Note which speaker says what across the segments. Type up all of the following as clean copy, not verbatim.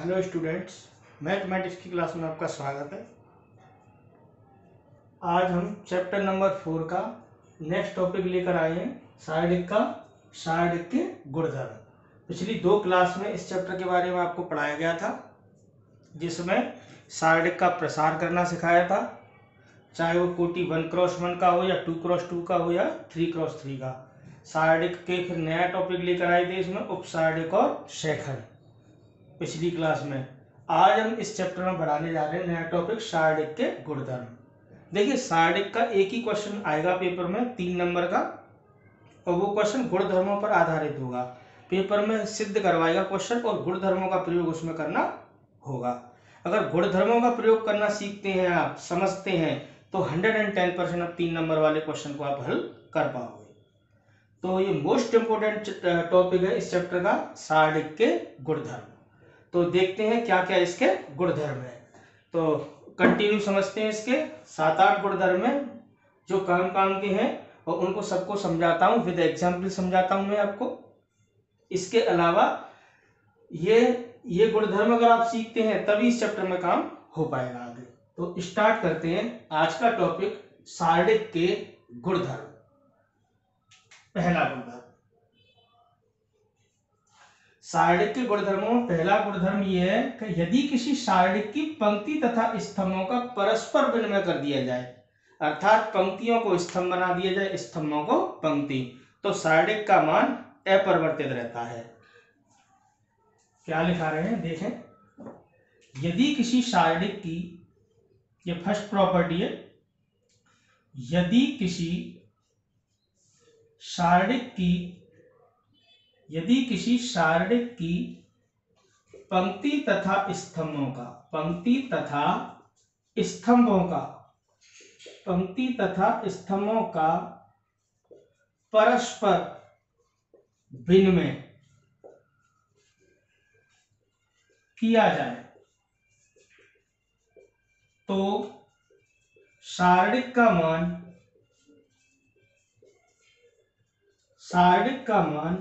Speaker 1: Hello students, mathematics की class में आपका स्वागत है। आज हम चैप्टर नंबर 4 का नेक्स्ट टॉपिक लेकर आए हैं, सारडिक के गुणधर्म। पिछली 2 क्लास में इस चैप्टर के बारे में आपको पढ़ाया गया था, जिसमें सारडिक का प्रसार करना सिखाया था, चाहे वो कोटि 1x1 का हो या 2x2 का हो या 3x3 का। सारडिक के फिर नया टॉपिक लेकर आए थे इसमें, उपसारडिक और शेखर पिछली क्लास में। आज हम इस चैप्टर में बढ़ाने जा रहे हैं नया टॉपिक, सारडिक के गुणधर्म। देखिए, सारडिक का एक ही क्वेश्चन आएगा पेपर में 3 नंबर का, और वो क्वेश्चन गुणधर्मों पर आधारित होगा। पेपर में सिद्ध करवाएगा क्वेश्चन और गुणधर्मों का प्रयोग उसमें करना होगा। अगर गुणधर्मों का प्रयोग करना सीखते हैं, आप समझते हैं, तो 110% अब 3 नंबर वाले क्वेश्चन को आप हल कर पाओगे। तो ये मोस्ट इंपोर्टेंट टॉपिक है इस चैप्टर का, सारडिक के गुणधर्म। तो देखते हैं क्या क्या इसके गुणधर्म है। तो कंटिन्यू समझते हैं। इसके 7-8 गुणधर्म है जो काम के हैं, और उनको सबको समझाता हूँ, विद एग्जाम्पल समझाता हूँ मैं आपको। इसके अलावा ये गुणधर्म अगर आप सीखते हैं तभी इस चैप्टर में काम हो पाएगा आगे। तो स्टार्ट करते हैं आज का टॉपिक, सारडिक के गुणधर्म। पहला गुणधर्म, सारडिक के गुणधर्मों में पहला गुणधर्म यह है कि यदि किसी सारडिक की पंक्ति तथा स्तंभों का परस्पर विनिमय कर दिया जाए, अर्थात पंक्तियों को स्तंभ बना दिया जाए, स्तंभों को पंक्ति, तो सारडिक का मान अपरिवर्तित रहता है। क्या लिखा रहे हैं देखें, यदि किसी सारडिक की, ये फर्स्ट प्रॉपर्टी है, यदि किसी सारडिक की पंक्ति तथा स्तंभों का परस्पर विनिमय किया जाए, तो सारडिक का मान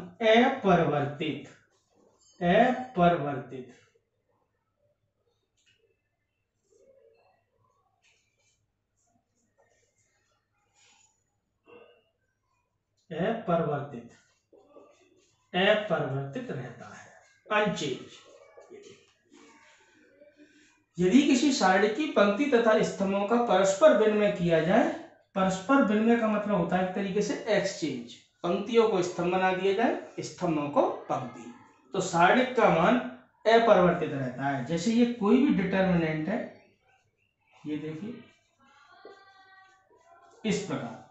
Speaker 1: अपरिवर्तित रहता है, अनचेंज। यदि किसी सारडिक की पंक्ति तथा स्तंभों का परस्पर विनिमय किया जाए, परस्पर विनिमय का मतलब होता है एक तरीके से एक्सचेंज, पंक्तियों को स्तंभ बना दिया जाए, स्तंभों को पंक्ति, तो सारडिक का मान अपरिवर्तित रहता है। जैसे ये कोई भी डिटर्मिनेंट है, ये देखिए इस प्रकार,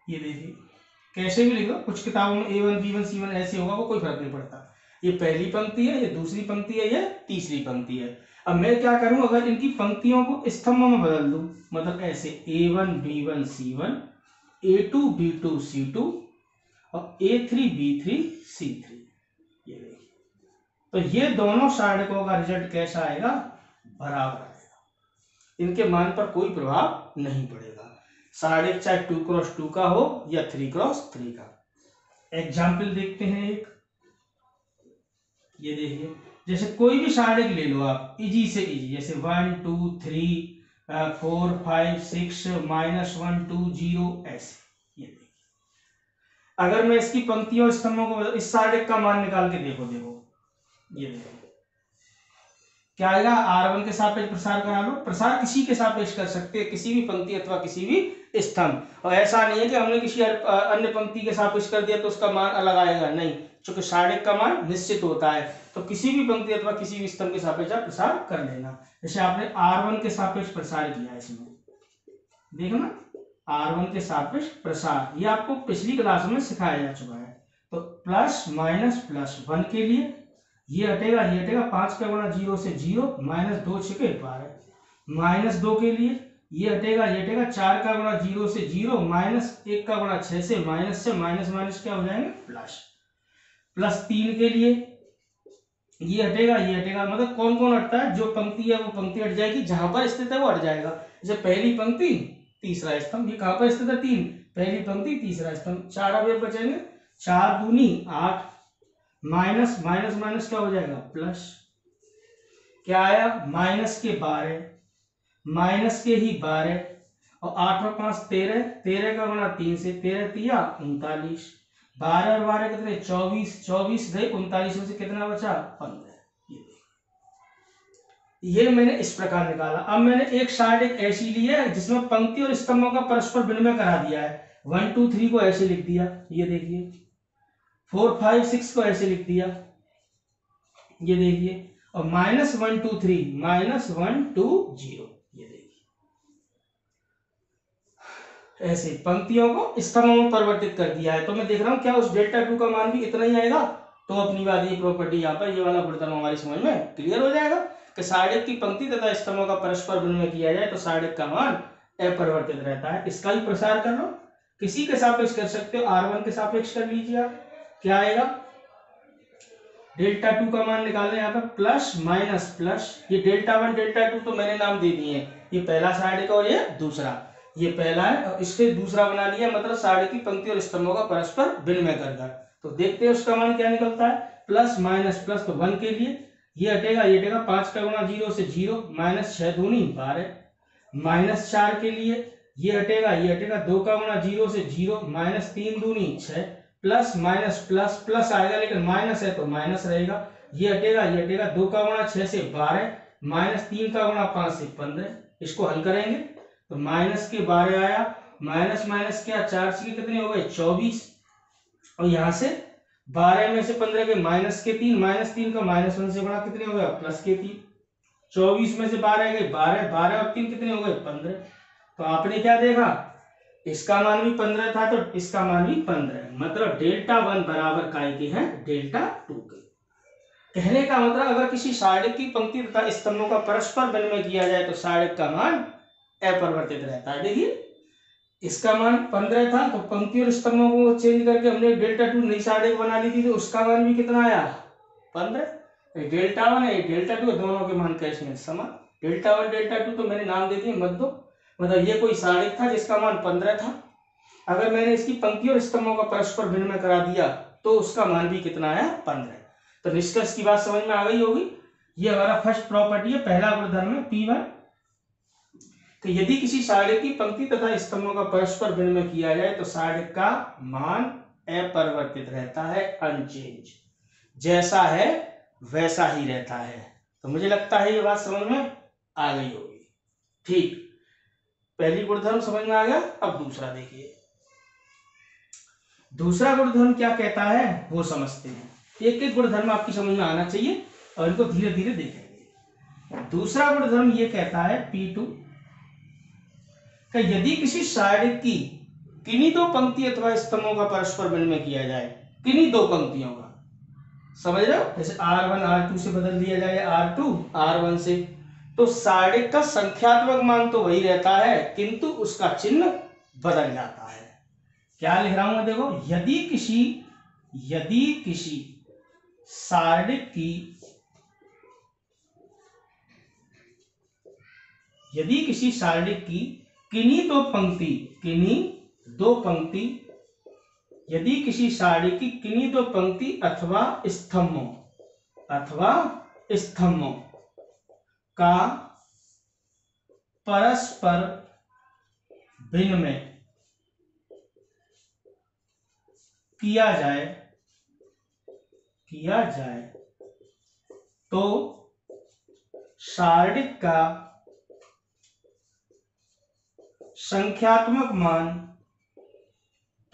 Speaker 1: ये देखिए कैसे भी लिखो, कुछ किताबों में A1 B1 C1 ऐसे होगा, वो कोई फर्क नहीं पड़ता। ये पहली पंक्ति है, ये दूसरी पंक्ति है, ये तीसरी पंक्ति है। अब मैं क्या करूं, अगर इनकी पंक्तियों को स्तंभों में बदल दूं, मतलब ऐसे A1 B1 C1, A2 B2 C2 और A3 B3 C3, ये देखिए, तो ये दोनों सारडिकों का रिजल्ट कैसा आएगा, बराबर आएगा, इनके मान पर कोई प्रभाव नहीं पड़ेगा। सारडिक चाहे 2x2 का हो या 3x3 का। एग्जाम्पल देखते हैं एक, ये देखिए, जैसे कोई भी सारडिक ले लो आप, इजी से इजी, जैसे 1 2 3 4 5 6 -1 2 0 ऐसे। ये देखिए, अगर मैं इसकी पंक्तियों स्तंभों को, इस सारडिक का मान निकाल के देखो, ये देखो क्या आएगा, R1 के सापेक्ष प्रसार करा लो। प्रसार किसी के सापेक्ष कर सकते हैं, किसी भी पंक्ति अथवा किसी भी स्तंभ, और ऐसा नहीं है कि हमने किसी अन्य पंक्ति के सापेक्ष कर दिया तो उसका मान अलग आएगा, नहीं, चूंकि सारडिक का मान निश्चित होता है, तो किसी भी पंक्ति अथवा किसी भी स्तंभ के सापेक्ष आप प्रसार कर लेना। जैसे आपने R1 के सापेक्ष प्रसार किया, इसमें देखो ना, R1 के सापेक्ष प्रसार, ये आपको पिछली क्लास में सिखाया जा चुका है। तो प्लस माइनस +1 के लिए ये हटेगा, ये हटेगा, 5 का गुणा 0 से 0, -2 6 के 12, -2 के लिए ये हटेगा, ये हटेगा, 4 का गुणा 0 से 0, -1 का गुणा 6 से माइनस क्या हो जाएंगे, +3 के लिए ये हटेगा, ये हटेगा, मतलब कौन कौन हटता है, जो पंक्ति है वो पंक्ति हट जाएगी, जहां पर स्थित है वो हट जाएगा। जैसे पहली पंक्ति तीसरा स्तंभ, ये कहां पर स्थित है, 3, पहली पंक्ति तीसरा स्तंभ, 4 अवयव बचेंगे, 4 दूनी 8, माइनस माइनस माइनस क्या हो जाएगा प्लस, क्या आया माइनस के 12, माइनस के ही 12 और 8 और 5 13, 13 का गुणा 3 से 13 तिया 39, 12 और 12 कितने 24, 24 गए 39 में से कितना बचा 15। ये मैंने इस प्रकार निकाला। अब मैंने एक साइड एक ऐसी ली है जिसमें पंक्ति और स्तंभों का परस्पर विनिमय करा दिया है। 1 2 3 को ऐसे लिख दिया, ये देखिए 4 5 6 को ऐसे लिख दिया, ये देखिए, और -1 2 3 -1 2 0, ये देखिए ऐसे पंक्तियों को स्तंभों में परिवर्तित कर दिया है। तो मैं देख रहा हूं क्या उस डेल्टा 2 का मान भी इतना ही आएगा। तो अपनी बात ये प्रॉपर्टी यहाँ पर ये वाला गुणधर्म हमारी समझ में क्लियर हो जाएगा कि साइड की पंक्ति तथा स्तंभों का परस्पर विनिमय किया जाए तो साइड का मान अपरिवर्तित रहता है। इसका ही प्रसार कर लो, किसी के सापेक्ष कर सकते हो, R1 के सापेक्ष कर लीजिए आप, क्या आएगा डेल्टा 2 का मान निकालना यहाँ पर प्लस माइनस प्लस, ये डेल्टा 1 डेल्टा 2 तो मैंने नाम दे दिए हैं, ये पहला साइड का और ये दूसरा, ये पहला है और इससे दूसरा बना लिया, मतलब साइड की पंक्ति और स्तंभों का परस्पर विनिमय कर। तो देखते हैं उसका मान क्या निकलता है, प्लस माइनस प्लस, तो 1 के लिए ये हटेगा ये हटेगा, 5 का गुणा 0 से 0, माइनस 6 दूनी 12, माइनस 4 के लिए ये हटेगा ये हटेगा, 2 का गुणा 0 से 0, माइनस 3 दूनी 6, प्लस माइनस प्लस प्लस आएगा लेकिन माइनस है तो माइनस रहेगा, ये हटेगा ये हटेगा, 2 का गुणा 6 से 12, माइनस 3 का गुणा 5 से 15, इसको हल करेंगे तो माइनस के 12 आया, माइनस माइनस क्या 4 से कितने हो गए 24, और यहाँ से 12 में से 15 के माइनस के 3, माइनस 3 का -1 से गुणा कितने हो गया प्लस के 3, 24 में से 12 गए 12, 12 और 3 कितने हो गए 15। तो आपने क्या देखा, इसका मान भी 15 था तो इसका मान भी 15, मतलब डेल्टा 1 बराबर काय के हैं डेल्टा 2 के। कहने का मतलब अगर किसी साइड की पंक्ति तथा स्तंभों का परस्पर विनिमय किया जाए तो साइड का मान अपरिवर्तित रहता है। देखिए इसका मान 15 था तो पंक्ति और स्तंभों को चेंज करके हमने डेल्टा 2 नई साइड बना ली थी, तो उसका मान भी कितना आया 15। डेल्टा 1 है डेल्टा 2, दोनों के मान कैसे हैं समान, डेल्टा 1 डेल्टा 2 तो मैंने नाम दे दिए मत दो, मतलब ये कोई साइड था जिसका मान 15 था, अगर मैंने इसकी पंक्ति और स्तंभों का परस्पर विनिमय करा दिया तो उसका मान भी कितना आया 15। तो निष्कर्ष की बात समझ में आ गई होगी। ये हमारा फर्स्ट प्रॉपर्टी है, पहला गुणधर्म है P1 कि यदि किसी साइड की पंक्ति तथा स्तंभों का परस्पर विनिमय किया जाए तो साइड का मान अपरिवर्तित रहता है, अनचेंज, जैसा है वैसा ही रहता है। तो मुझे लगता है ये बात समझ में आ गई होगी। ठीक, पहली गुणधर्म समझ में आ गया। अब दूसरा देखिए, दूसरा गुणधर्म क्या कहता है वो समझते हैं। एक एक गुणधर्म आपकी समझ में आना चाहिए और इनको धीरे धीरे देखेंगे। दूसरा गुणधर्म ये कहता है P2 कि यदि किसी साइड की किन्हीं दो पंक्ति अथवा स्तंभों का परस्पर विनिमय किया जाए, किन्हीं दो पंक्तियों का, समझ रहे हो, जैसे R1 R2 से बदल दिया जाए R2 R1 से, तो साइड का संख्यात्मक मान तो वही रहता है किंतु उसका चिन्ह बदल जाता है। क्या लिख रहा हूं मैं, देखो यदि किसी साइड की किन्हीं दो पंक्ति अथवा स्तंभों का परस्पर विनिमय किया जाए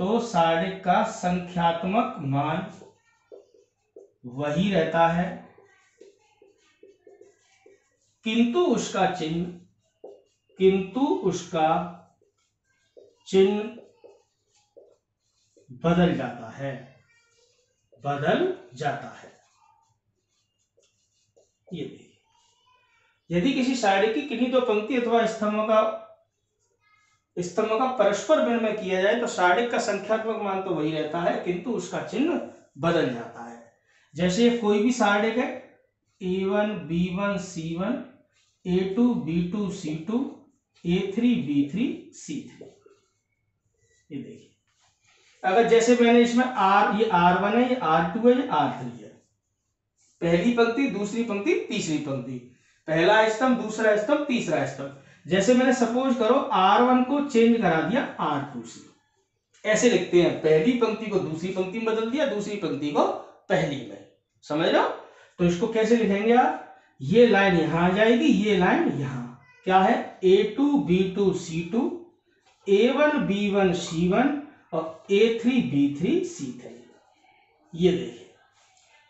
Speaker 1: तो साइड का संख्यात्मक मान वही रहता है किंतु उसका चिन्ह बदल जाता है। ये देखिए, यदि किसी साइड की किन्हीं दो पंक्ति अथवा स्तंभों का परस्पर विनिमय किया जाए तो साइड का संख्यात्मक मान तो वही रहता है किंतु उसका चिन्ह बदल जाता है। जैसे कोई भी साइड है A1 B1 C1 A2 B2 C2 A3 B3 C3, ये देखिए, अगर जैसे मैंने इसमें ये R1 है, ये R2 है, ये R3 है, पहली पंक्ति, दूसरी पंक्ति, तीसरी पंक्ति, पहला स्तंभ, दूसरा स्तंभ, तीसरा स्तंभ। जैसे मैंने सपोज करो R1 को चेंज करा दिया R2 से, ऐसे लिखते हैं, पहली पंक्ति को दूसरी पंक्ति में बदल दिया, दूसरी पंक्ति को पहली में, समझ रहे हो? तो इसको कैसे लिखेंगे आप, ये लाइन यहां आ जाएगी, ये लाइन यहां, क्या है A2 B2 C2, A1 B1 C1 और A3 B3 C3। ये देखिए,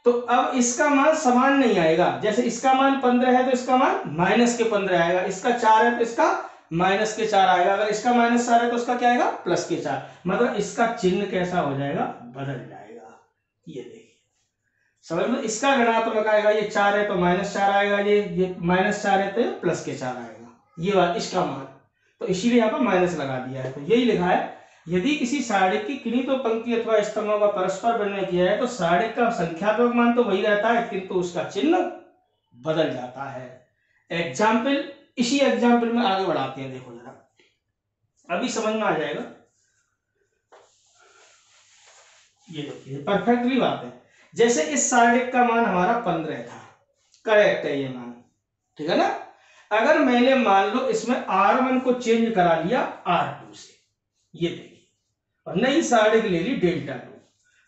Speaker 1: तो अब इसका मान समान नहीं आएगा, जैसे इसका मान 15 है तो इसका मान माइनस के 15 आएगा, इसका 4 है तो इसका माइनस के 4 आएगा, अगर इसका माइनस 4 है तो उसका क्या आएगा, प्लस के 4, मतलब इसका चिन्ह कैसा हो जाएगा, बदल जाएगा। ये देखिए, समझ लो, इसका ऋणात्मक आएगा, ये 4 है तो -4 आएगा, ये -4 है तो प्लस के 4 आएगा, ये बात इसका मान, तो इसीलिए यहाँ पर माइनस लगा दिया है। तो यही लिखा है, यदि किसी सारणिक की किन्हीं तो पंक्ति अथवा स्तंभों का परस्पर विनिमय किया है तो सारणिक का संख्यात्मक मान तो वही रहता है, किंतु उसका चिन्ह बदल जाता है। एग्जाम्पल, इसी एग्जाम्पल में आगे बढ़ाते हैं, देखो जरा, अभी समझ में आ जाएगा। ये देखिए, परफेक्टली बात है। जैसे इस सारणिक का मान हमारा 15 था, करेक्ट है ये मान, ठीक है ना। अगर मैंने मान लो इसमें R1 को चेंज करा लिया R2 से, ये देखिए, और नई सारणिक ले ली डेल्टा 2,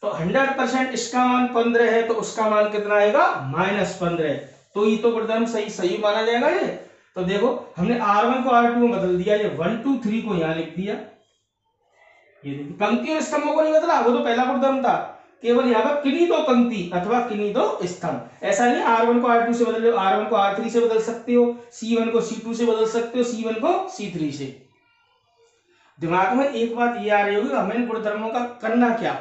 Speaker 1: तो 100% इसका मान 15 है तो उसका मान कितना आएगा, -15। तो ये तो गुणधर्म सही सही माना जाएगा ये। तो देखो, हमने R1 को R2 में बदल दिया, ये 1 2 3 को यहां लिख दिया, ये देखिए, पंक्ति और स्तंभों को नहीं बदला, वो तो पहला गुणधर्म था, केवल यहाँ पर किन्हीं दो पंक्ति अथवा किन्हीं दो स्तंभ। ऐसा नहीं R1 को R2 से बदल लो, R1 को R3 से बदल सकते हो, C1 को C2 से बदल सकते हो, C1 को C3 से। दिमाग में एक बात ये आ रही होगी, हमें गुणधर्मों का करना क्या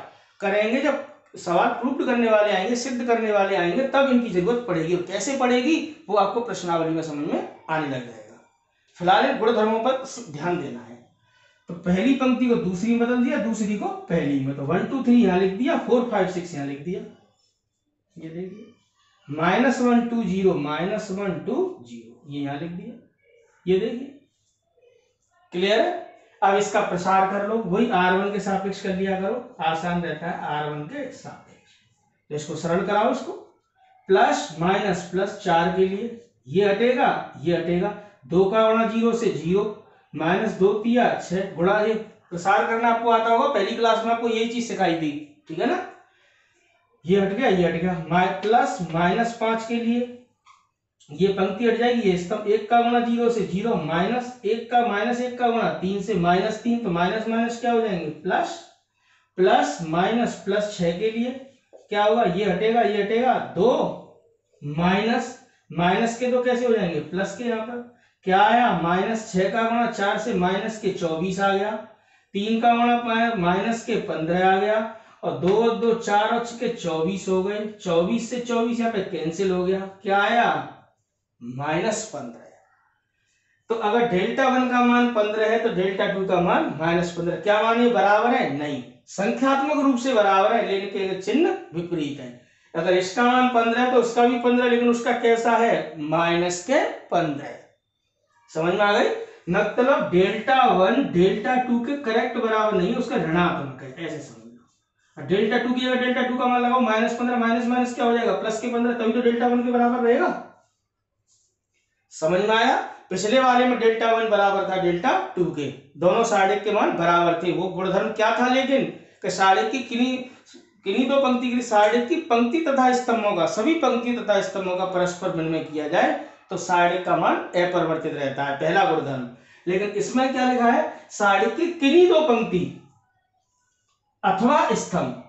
Speaker 1: करेंगे, जब सवाल प्रूफ करने वाले आएंगे, सिद्ध करने वाले आएंगे, तब इनकी जरूरत पड़ेगी, और कैसे पड़ेगी वो आपको प्रश्नावली में समझ में आने लग जाएगा। फिलहाल गुणधर्मों पर ध्यान देना है। तो पहली पंक्ति को दूसरी में बदल दिया, दूसरी को पहली में, तो 1 2 3 यहां लिख दिया, 4 5 6 यहां लिख दिया, ये देखिए, -1 2 0 -1 2 0 ये यहां लिख दिया, ये देखिए, क्लियर है। अब इसका प्रसार कर लो, वही R1 के सापेक्ष कर लिया करो, आसान रहता है R1 के सापेक्ष। तो इसको सरल कराओ, इसको प्लस माइनस प्लस 4 के लिए ये हटेगा, ये हटेगा, 2 का गुणा 0 से 0, -2 3 6 गुणा, ये प्रसार करना आपको आता होगा, पहली क्लास में आपको यही चीज सिखाई थी, ठीक है ना। ये हट गया, ये हट गया, प्लस -5 के लिए ये पंक्ति हट जाएगी, ये स्तंभ, 1 का गुणा 0 से 0, -1 का गुणा 3 से -3, तो माइनस माइनस क्या हो जाएंगे, प्लस, प्लस माइनस प्लस 6 के लिए क्या होगा, ये हटेगा, ये हटेगा, 2 माइनस माइनस के 2 कैसे हो जाएंगे, प्लस के, यहाँ पर क्या आया, -6 का गुणा 4 से माइनस के 24 आ गया, 3 का गुणा माइनस के 15 आ गया, और 2 2 4 और 6 के 24 हो गए, 24 से 24 यहाँ पे कैंसिल हो गया, क्या आया, -15। तो अगर डेल्टा 1 का मान 15 है तो डेल्टा 2 का मान -15, क्या मान है, बराबर है, नहीं, संख्यात्मक रूप से बराबर है, लेकिन चिन्ह विपरीत है। अगर इसका मान 15 है तो उसका भी 15, लेकिन उसका कैसा है, -15। समझ में आ गई, मतलब डेल्टा 1 डेल्टा 2 के करेक्ट बराबर नहीं है, उसका ऋणात्मक है, ऐसे समझ लो। डेल्टा 2 की जगह डेल्टा 2 का मान लगाओ, -15 माइनस माइनस क्या हो जाएगा, प्लस के 15, तभी तो डेल्टा 1 के बराबर रहेगा। समझ में आया। पिछले वाले में डेल्टा 1 बराबर था डेल्टा 2 के, दोनों सारणिक के मान बराबर थे। वो गुणधर्म क्या था, लेकिन सारणिक की किन्हीं दो पंक्ति की सारणिक की पंक्ति तथा स्तंभों का, सभी पंक्ति तथा स्तंभों का परस्पर विनिमय किया जाए तो सारणिक का मान अपरिवर्तित रहता है, पहला गुणधर्म। लेकिन इसमें क्या लिखा है, सारणिक की किन्हीं दो पंक्ति अथवा स्तंभ,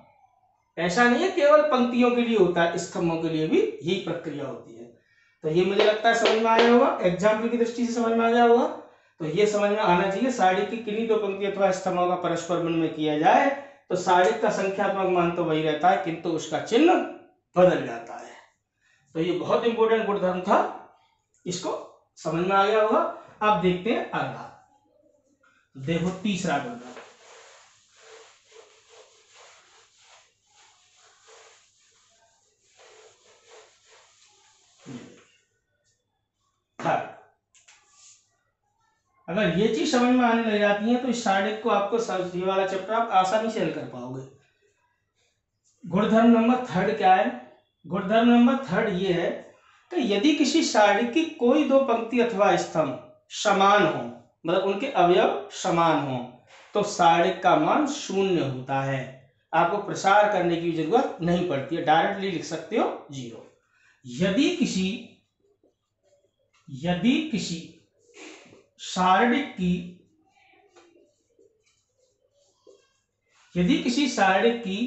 Speaker 1: ऐसा नहीं है केवल पंक्तियों के लिए होता है, स्तंभों के लिए भी यही प्रक्रिया होती है। तो ये मुझे लगता है समझ में आ गया होगा, एग्जाम्पल की दृष्टि से समझ में आ गया होगा। तो ये समझ में आना चाहिए, सारणिक की किन्हीं दो पंक्ति अथवा स्तंभों का परस्पर विनिमय किया जाए तो सारणिक का संख्यात्मक मान तो वही रहता है, किंतु उसका चिन्ह बदल जाता है। तो ये बहुत इंपॉर्टेंट गुणधर्म था, इसको समझ में आ गया होगा। अब देखते हैं अगला, देखो तीसरा गुणधर्म, अगर ये चीज समझ में आने लग जाती है तो इस सारणिक को आपको ये वाला चैप्टर आप आसानी से हल कर पाओगे। गुणधर्म नंबर 3 क्या है, गुणधर्म नंबर थर्ड ये है कि यदि किसी सारणी की कोई दो पंक्ति अथवा स्तंभ समान हो, मतलब उनके अवयव समान हो, तो सारणी का मान शून्य होता है। आपको प्रसार करने की जरूरत नहीं पड़ती है, डायरेक्टली लिख सकते हो 0। यदि किसी सारणी की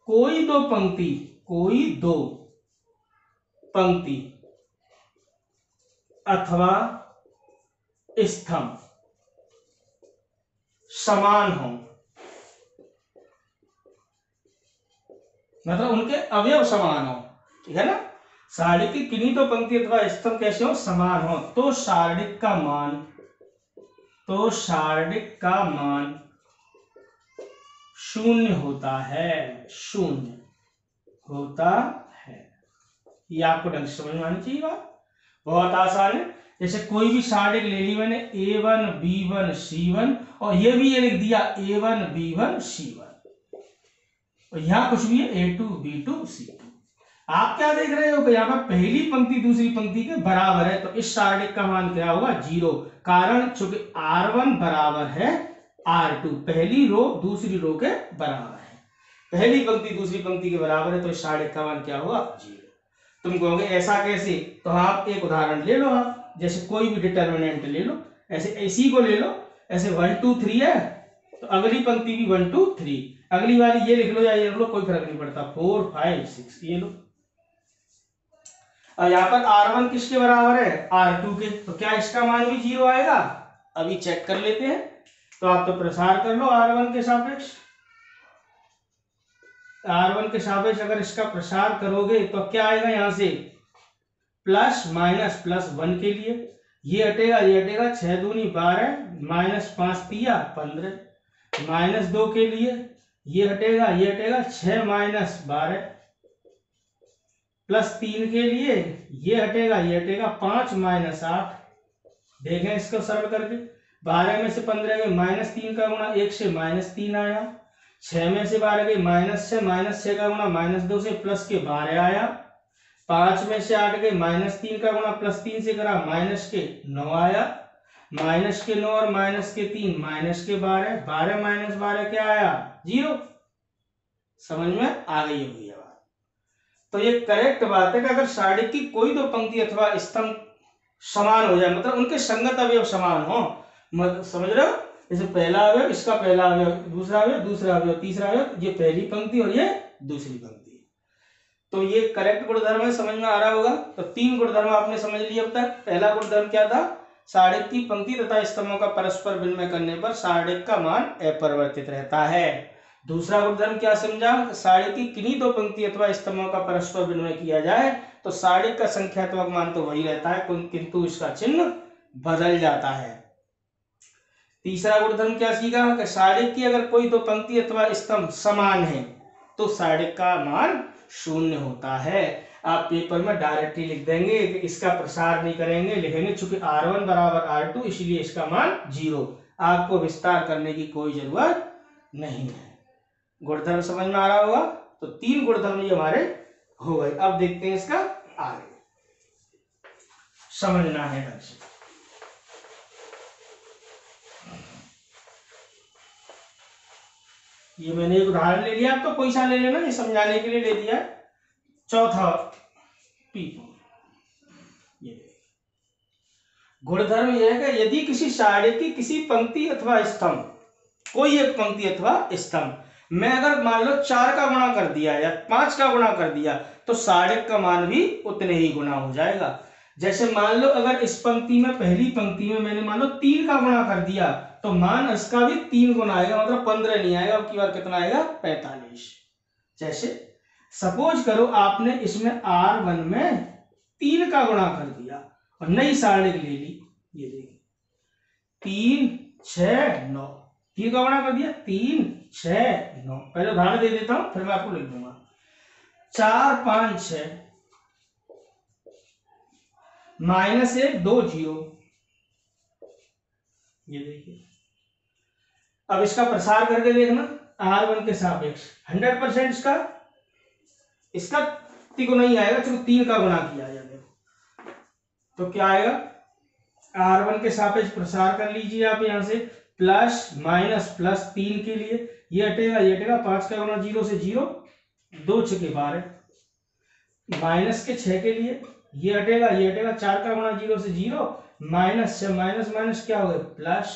Speaker 1: कोई दो पंक्ति अथवा स्तंभ समान हो, मतलब उनके अवयव समान हो, ठीक है ना। सारणी की किन्हीं दो पंक्ति अथवा स्तंभ कैसे हो, समान हो, तो सारणिक का मान शून्य होता है, ये आपको ढंग से समझ में आनी चाहिए बात, बहुत आसान है। जैसे कोई भी सारणी ले ली मैंने A1 B1 C1, और ये भी ये लिख दिया A1 B1 C1, और यहां कुछ भी है A2 B2 C2। आप क्या देख रहे हो कि यहाँ पर पहली पंक्ति दूसरी पंक्ति के बराबर है, तो इस सारणी का मान क्या होगा, 0। कारण चूंकि R1 बराबर है R2, पहली रो दूसरी रो के बराबर है, पहली पंक्ति दूसरी पंक्ति के बराबर है, तो इस सारणी का मान क्या होगा, 0। तुम कहोगे ऐसा कैसे, तो आप एक उदाहरण ले लो, आप जैसे कोई भी डिटर्मिनेंट ले लो, ऐसे इसी को ले लो, ऐसे 1 2 3 है, तो अगली पंक्ति भी 1 2 3, अगली वाली ये लिख लो या ये लिख लो, कोई फर्क नहीं पड़ता, 4 5 6, ये लो। अब यहाँ पर R1 किसके बराबर है, R2 के, तो क्या इसका मान भी 0 आएगा, अभी चेक कर लेते हैं। तो आप तो प्रसार कर लो R1 के सापेक्ष, अगर इसका प्रसार करोगे तो क्या आएगा, यहां से प्लस माइनस +1 के लिए ये हटेगा, 6 दूनी 12, -5 तिया 15, -2 के लिए ये हटेगा, 6 - 12, +3 के लिए ये हटेगा, 5 - 8। देखें इसको सरल करके, 12 में से 15 गए -3 का गुणा 1 से -3 आया, 6 में से 12 गई -6 का गुणा -2 से प्लस के 12 आया, 5 में से 8 गए -3 का गुणा +3 से करा -9 आया, -9 और -3 -12, 12 - 12 क्या आया, 0। समझ में आ गई होगी बात। तो ये करेक्ट बात है कि अगर सारणी की कोई दो पंक्ति अथवा स्तंभ समान हो जाए, मतलब उनके संगत अवयव समान हो, समझ रहे हो, जैसे पहला अवयव इसका पहला अवयव, दूसरा अवयव तीसरा अवयव, ये पहली पंक्ति और ये दूसरी पंक्ति, तो ये करेक्ट गुणधर्म है, समझ में आ रहा होगा। तो 3 गुणधर्म आपने समझ लिए अब तक। पहला गुणधर्म क्या था, सारणी की पंक्ति तथा स्तंभों का परस्पर विनिमय करने पर सारणी का मान अपरिवर्तित रहता है। दूसरा गुणधर्म क्या समझा, सारणी की किन्हीं दो पंक्ति अथवा स्तंभों का परस्पर विनिमय किया जाए तो सारणी का संख्यात्मक मान तो वही रहता है, किंतु इसका चिन्ह बदल जाता है। तीसरा गुणधर्म क्या सीखा कि सारणी की अगर कोई दो पंक्ति अथवा स्तंभ समान है तो सारणी का मान 0 होता है। आप पेपर में डायरेक्टली लिख देंगे कि इसका प्रसार नहीं करेंगे, लिखेंगे चूंकि R1 बराबर R2 इसलिए इसका मान 0, आपको विस्तार करने की कोई जरूरत नहीं है। गुणधर्म समझ में आ रहा होगा। तो 3 गुणधर्म ये हमारे हो गए। अब देखते हैं इसका आगे, समझना है ढंग से। ये मैंने एक उदाहरण ले लिया, आप तो कोई सा ले लेना, ये समझाने के लिए ले दिया। चौथा ये गुणधर्म यह है कि यदि किसी सारणी की किसी पंक्ति अथवा स्तंभ, कोई एक पंक्ति अथवा स्तंभ मैं अगर मान लो 4 का गुणा कर दिया या 5 का गुणा कर दिया तो सारणी का मान भी उतने ही गुना हो जाएगा। जैसे मान लो अगर इस पंक्ति में, पहली पंक्ति में मैंने मान लो 3 का गुणा कर दिया तो मान इसका भी 3 गुना आएगा, मतलब 15 नहीं आएगा, अब की बार कितना आएगा, 45। जैसे सपोज करो आपने इसमें R1 में 3 का गुणा कर दिया और नई सारणी ले ली, ये देखिए 3 6 9, 3 का गुणा कर दिया 3 6 9। पहले उदाहरण दे देता हूं फिर मैं आपको लिख दूंगा। 4 5 6 -1 2 0, ये देखिए। अब इसका प्रसार करके देखना R1 के सापेक्ष 100% इसका को नहीं आएगा, चलो 3 का गुणा किया जाए। देखो तो क्या आएगा, R1 के सापेक्ष प्रसार कर लीजिए आप यहाँ से, प्लस माइनस प्लस 3 के लिए ये हटेगा 5 का गुणा 0 से 0, 2 6 के 12, माइनस के 6 के लिए ये हटेगा 4 का गुणा 0 से 0, माइनस से माइनस माइनस क्या होगा प्लस,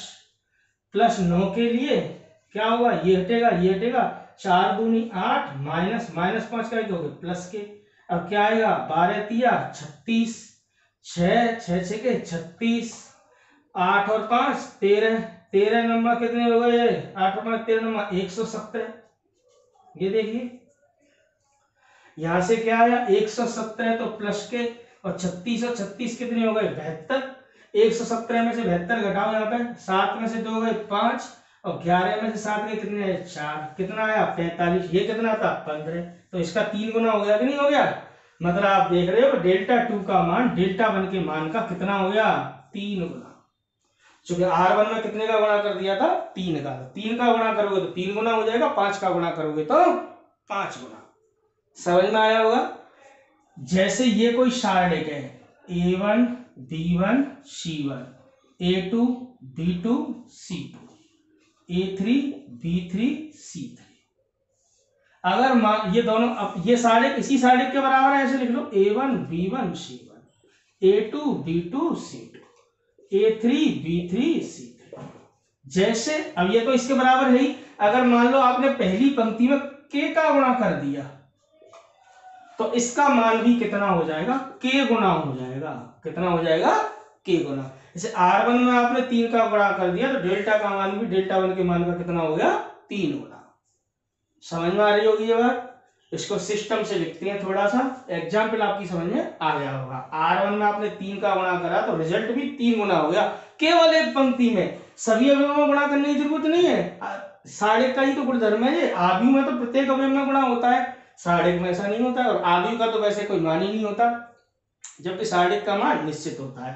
Speaker 1: प्लस 9 के लिए क्या होगा ये हटेगा 4 दूनी 8, माइनस माइनस 5 का क्या होगा प्लस के, अब क्या आएगा 12 तिया 36, 6 6 के 36, 8 और 5 13, 13 नंबर कितने हो गए, 8 और 5 13 नंबर 170। ये देखिए यहां से क्या आया 170, तो प्लस के, और 36 और 36 कितने हो गए 72, 170 में से 72 घटाओ यहाँ पे, 7 में से 2 गए 5, और 11 में से 7 गए कितने आए 4, कितना आया 45, ये कितना था 15, तो इसका 3 गुना हो गया कि नहीं हो गया। मतलब आप देख रहे हो डेल्टा 2 का मान डेल्टा 1 के मान का कितना हो गया 3 गुना, क्योंकि R1 में कितने का गुणा कर दिया था 3 का, 3 का गुणा करोगे तो 3 गुना हो जाएगा, 5 का गुणा करोगे तो 5 गुना। समझ में आया होगा। जैसे ये कोई सारणिक है A1 B1 C1, A2 B2 C2, A3 B3 C3, अगर ये दोनों, अब ये सारणिक इसी सारणिक के बराबर है, ऐसे लिख लो A1 B1 C1, A2 B2 C2, A3 B3 C3। जैसे अब ये तो इसके बराबर है ही, अगर मान लो आपने पहली पंक्ति में k का गुणा कर दिया तो इसका मान भी कितना हो जाएगा k गुना हो जाएगा, कितना हो जाएगा k गुना। जैसे R1 में आपने 3 का गुणा कर दिया तो डेल्टा का मान भी डेल्टा 1 के मान का कितना हो गया 3 गुना। समझ में आ रही होगी ये बात। इसको सिस्टम से लिखते हैं, थोड़ा सा एग्जाम्पल आपकी समझ में आ गया होगा। R1 में आपने 3 का गुणा करा तो रिजल्ट भी 3 गुना हो गया, केवल एक पंक्ति में। सभी अवयवों में गुणा करने की जरूरत नहीं है, सारणिक का ही तो गुणधर्म है ये। आव्यूह में तो प्रत्येक अवयव में गुणा होता है, सारणिक में ऐसा नहीं होता है, और आव्यूह का तो वैसे कोई मान ही नहीं होता, जबकि सारणिक का मान निश्चित होता है।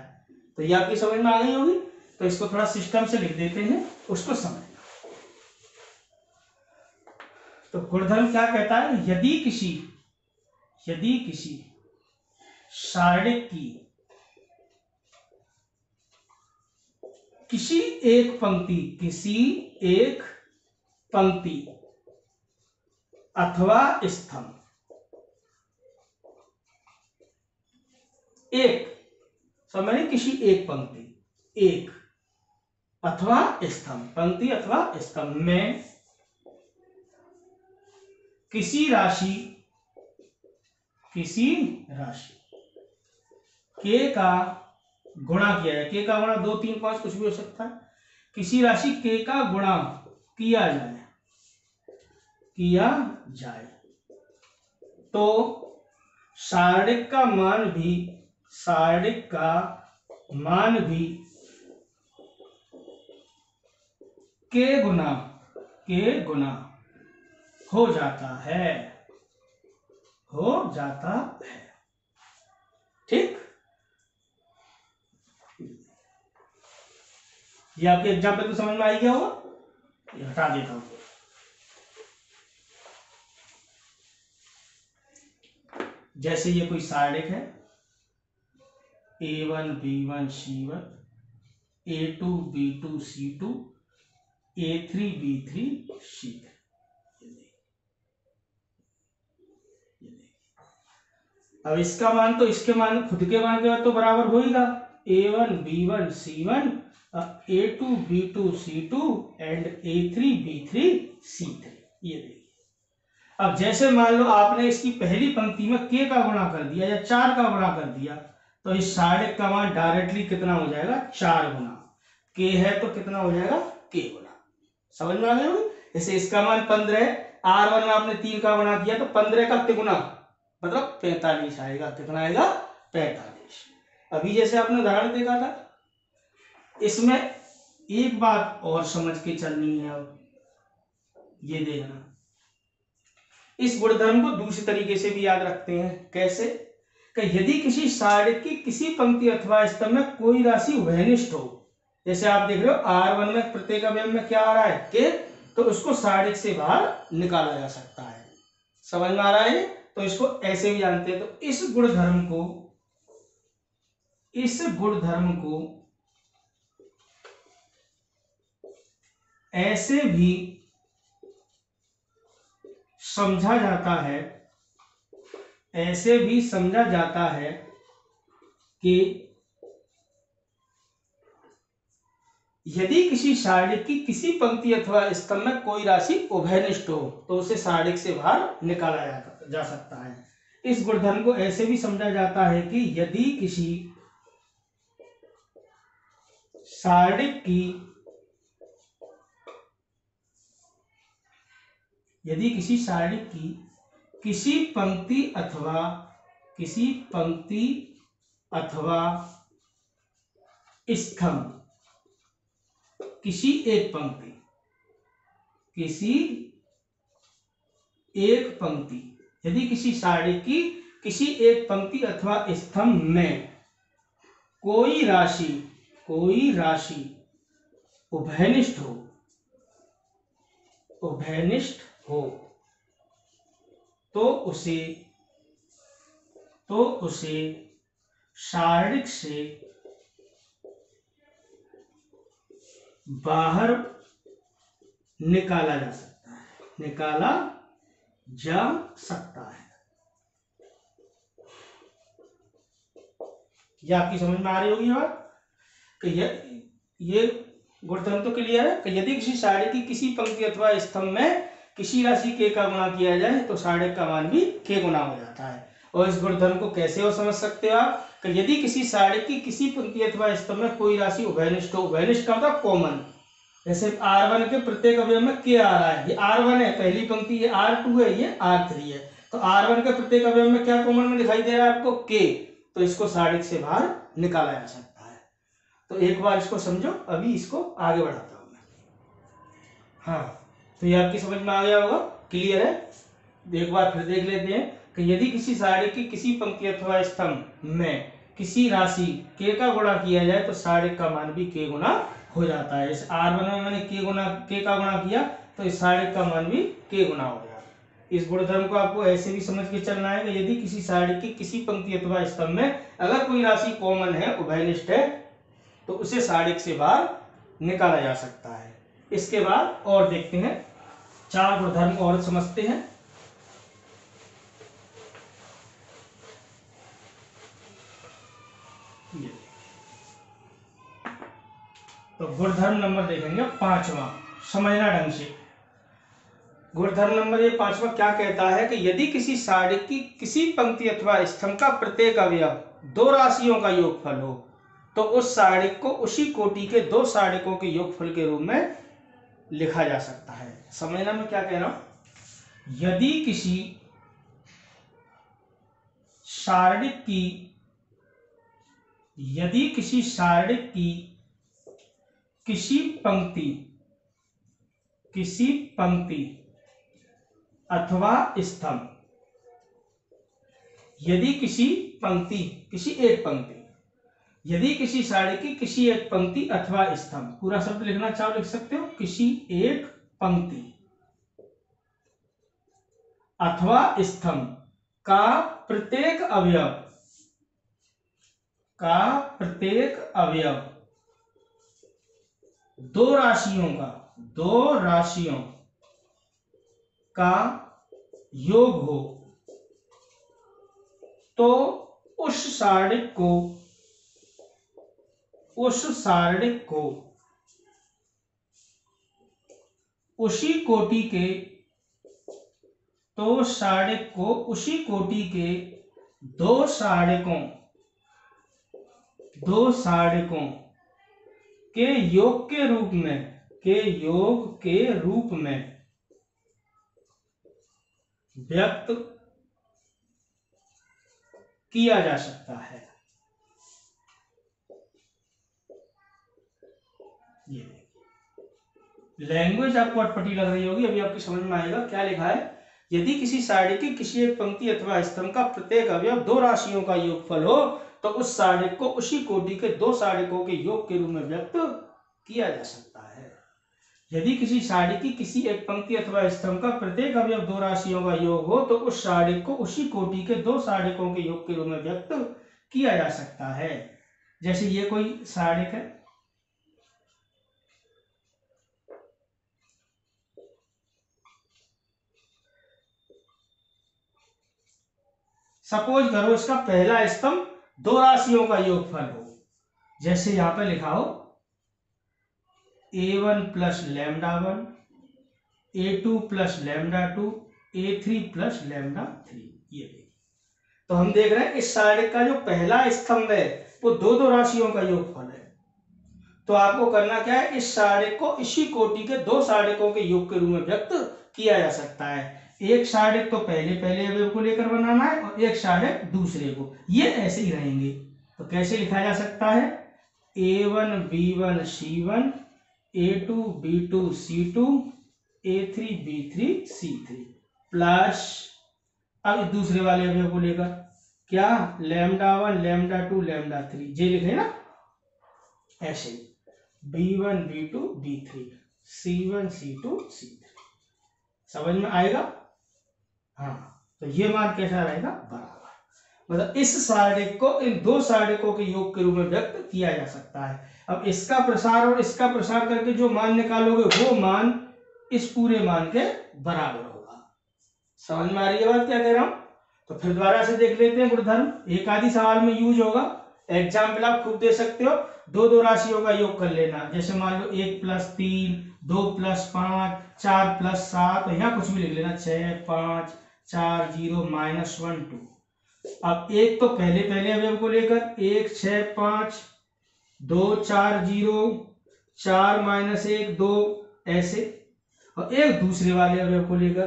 Speaker 1: तो ये आपकी समझ में आ गई होगी। तो इसको थोड़ा सिस्टम से लिख देते हैं, उसको समझना। तो गुणधर्म क्या कहता है, यदि किसी सारणिक की किसी एक पंक्ति अथवा स्तंभ, समझे, किसी एक पंक्ति, एक अथवा स्तंभ, पंक्ति अथवा स्तंभ में किसी राशि k का गुणा किया जाए, k का गुणा 2 3 5 कुछ भी हो सकता है, किसी राशि k का गुणा किया जाए तो सारणिक का मान भी k गुना हो जाता है। ठीक, ये आपके एग्जाम्पल में समझ में आई गया होगा। ये हटा देता हूं। जैसे ये कोई सारणिक है A1 B1 C1, A2 B2 C2, A3 B3 C3। अब इसका मान तो इसके मान खुद के मान के तो बराबर होगा, A1 B1 C1, A2 B2 C2 and A3 B3 C3। ये देखिए, अब जैसे मान लो आपने इसकी पहली पंक्ति में k का गुणा कर दिया या 4 का गुणा कर दिया, तो इस सारणिक का मान डायरेक्टली कितना हो जाएगा 4 गुना। k है तो कितना हो जाएगा k गुना। समझ में आ गया होगी। जैसे इसका मान 15 है, R1 में आपने 3 का गुणा किया तो 15 का तिगुना मतलब 45 आएगा। कितना आएगा 45। अभी जैसे आपने उदाहरण देखा था, इसमें एक बात और समझ के चलनी है। अब ये देखना, इस गुणधर्म को दूसरे तरीके से भी याद रखते हैं। कैसे, कि यदि किसी सारणिक की किसी पंक्ति अथवा स्तंभ में कोई राशि वहनिष्ठ हो, जैसे आप देख रहे हो R1 में प्रत्येक अवयव में क्या आ रहा है k, तो उसको सारणिक से बाहर निकाला जा सकता है। समझ में आ रहा है। तो इसको ऐसे भी जानते हैं। तो इस गुणधर्म को ऐसे भी समझा जाता है कि यदि किसी सारणिक की किसी पंक्ति अथवा स्तंभ में कोई राशि उभयनिष्ठ हो तो उसे सारणिक से बाहर निकाला जा सकता है। इस गुणधर्म को ऐसे भी समझा जाता है कि यदि किसी सारणिक की किसी पंक्ति अथवा स्तंभ, किसी एक पंक्ति, यदि किसी सारणी की किसी एक पंक्ति अथवा स्तंभ में कोई राशि उभयनिष्ठ हो तो उसे सारणिक से बाहर निकाला जा सकता है। ये आपकी समझ में आ रही होगी बात कि ये गुणधर्म तो क्लियर है कि यदि किसी सारणी की किसी पंक्ति अथवा स्तंभ में किसी राशि k का गुणा किया जाए तो सारणिक का मान भी k गुना हो जाता है। और इस गुणधर्म को कैसे हो समझ सकते हो आप कि यदि किसी सारणी की किसी पंक्ति अथवा स्तंभ में कोई राशि उभयनिष्ठ हो, उभयनिष्ठ का मतलब कॉमन, जैसे R1 के प्रत्येक अवयव में k आ रहा है, ये R1 है पहली पंक्ति, ये R2 है, ये R3 है, तो R1 के प्रत्येक अवयव में क्या कॉमन में दिखाई दे रहा है आपको k, तो इसको सारणिक से बाहर निकाला जा सकता है। तो एक बार इसको समझो, अभी इसको आगे बढ़ाता हूं मैं। हाँ, तो ये आपकी समझ में आ गया होगा, क्लियर है। एक बार फिर देख लेते हैं कि यदि किसी सारणी की किसी पंक्ति अथवा स्तंभ में किसी राशि k का गुणा किया जाए तो सारणिक का मान भी k गुना हो जाता है। इस R1 में मैंने k का गुणा किया तो इस सारणिक का मान भी k गुना हो गया। इस गुणधर्म को आपको ऐसे भी समझ के चलना है कि यदि किसी सारणी की किसी पंक्ति अथवा स्तंभ में अगर कोई राशि कॉमन है, उभयनिष्ठ है, तो उसे सारणिक से बाहर निकाला जा सकता है। इसके बाद और देखते हैं, 4 गुणधर्म और समझते हैं। तो गुणधर्म नंबर देखेंगे 5वां, समझना ढंग से। गुणधर्म नंबर ये 5वां क्या कहता है कि यदि किसी सारणी की किसी पंक्ति अथवा स्तंभ का प्रत्येक अवयव 2 राशियों का योगफल हो तो उस सारणी को उसी कोटि के 2 सारणिकों के योगफल के रूप में लिखा जा सकता है। समझना मैं क्या कह रहा हूं। यदि किसी सारणी की किसी पंक्ति अथवा स्तंभ, यदि किसी सारणी की किसी एक पंक्ति अथवा स्तंभ, पूरा शब्द लिखना चाहो लिख सकते हो, किसी एक पंक्ति अथवा स्तंभ का प्रत्येक अवयव 2 राशियों का योग हो तो उस सारणिक को उसी कोटि के 2 सारणिकों के योग के रूप में व्यक्त किया जा सकता है। ये लैंग्वेज आपको अटपटी लग रही होगी, अभी आपकी समझ में आएगा। क्या लिखा है, यदि किसी सारणी की किसी एक पंक्ति अथवा स्तंभ का प्रत्येक अवयव 2 राशियों का योगफल हो तो उस सारणिक को उसी कोटि के 2 सारणिकों के योग के रूप में व्यक्त किया जा सकता है। यदि किसी सारणी की किसी एक पंक्ति अथवा स्तंभ का प्रत्येक अवयव दो राशियों का योग हो तो उस सारणी को उसी कोटि के दो सारणिकों के योग के रूप में व्यक्त किया जा सकता है। जैसे ये कोई सारणिक है, सपोज करो इसका पहला स्तंभ दो राशियों का योगफल हो। जैसे यहां पर लिखा हो a1 plus lambda 1, a2 plus lambda 2, a3 plus lambda 3। ये देखिए, तो हम देख रहे हैं इस सारणिक का जो पहला स्तंभ है वो दो दो राशियों का योगफल है। तो आपको करना क्या है, इस सारणिक को इसी कोटि के दो सारणिकों के योग के रूप में व्यक्त किया जा सकता है। एक सारणिक तो पहले पहले अवयव को लेकर बनाना है और एक सारणिक दूसरे को, ये ऐसे ही रहेंगे। तो कैसे लिखा जा सकता है, a1 b1 c1, a2 b2 c2, a3 b3 c3 plus, अब दूसरे वाले अवयव को लेकर क्या, लैम्डा 1 लैम्डा 2 लैम्डा 3, ये लिखे ना ऐसे, b1 b2 b3 c1 c2 c3। समझ में आएगा? हाँ, तो ये मान कैसा रहेगा, बराबर। मतलब इस सारणिक को इन दो सारणिकों के योग के रूप में व्यक्त किया जा सकता है। अब इसका प्रसार और इसका प्रसार करके जो मान निकालोगे वो मान इस पूरे मान के बराबर होगा। समझ में आ रही है बात क्या कह रहा हूं? तो फिर दोबारा से देख लेते हैं गुणधर्म, एक आधी सवाल में यूज होगा। एग्जाम्पल आप खुद दे सकते हो, दो दो राशियों का योग कर लेना। जैसे मान लो 1 प्लस 3, 2 प्लस 5, 4 प्लस 7, यहाँ कुछ भी लिख लेना, 6 5 4 0 -1 2। अब एक तो पहले पहले अवयव को लेकर 1 6 5 2 4 0 4 -1 2 ऐसे, और एक दूसरे वाले अवयव को लेकर,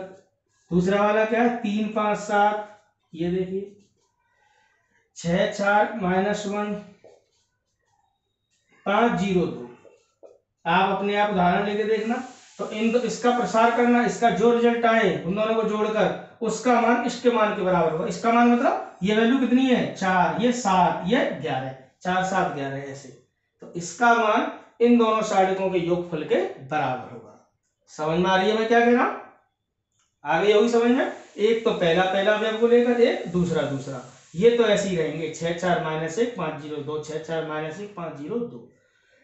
Speaker 1: दूसरा वाला क्या है 3 5 7, ये देखिए 6 4 -1 5 0 2। आप अपने आप उदाहरण लेके देखना। तो इसका प्रसार करना, इसका जो रिजल्ट आए उन दोनों को जोड़कर उसका मान इसके मान के बराबर होगा। इसका मान मतलब ये वैल्यू कितनी है 4, ये 7, ये 11, 4 7 11 ऐसे। तो इसका मान इन दोनों सारणिकों के योगफल के बराबर होगा। समझ में आ रही है मैं क्या कह रहा हूं? आगे होगी समझ में। एक तो पहला पहला अवयव को लेकर, एक दूसरा दूसरा, ये तो ऐसे ही रहेंगे 6 4 -1 5 0 2, 6 4 -1 5 0 2।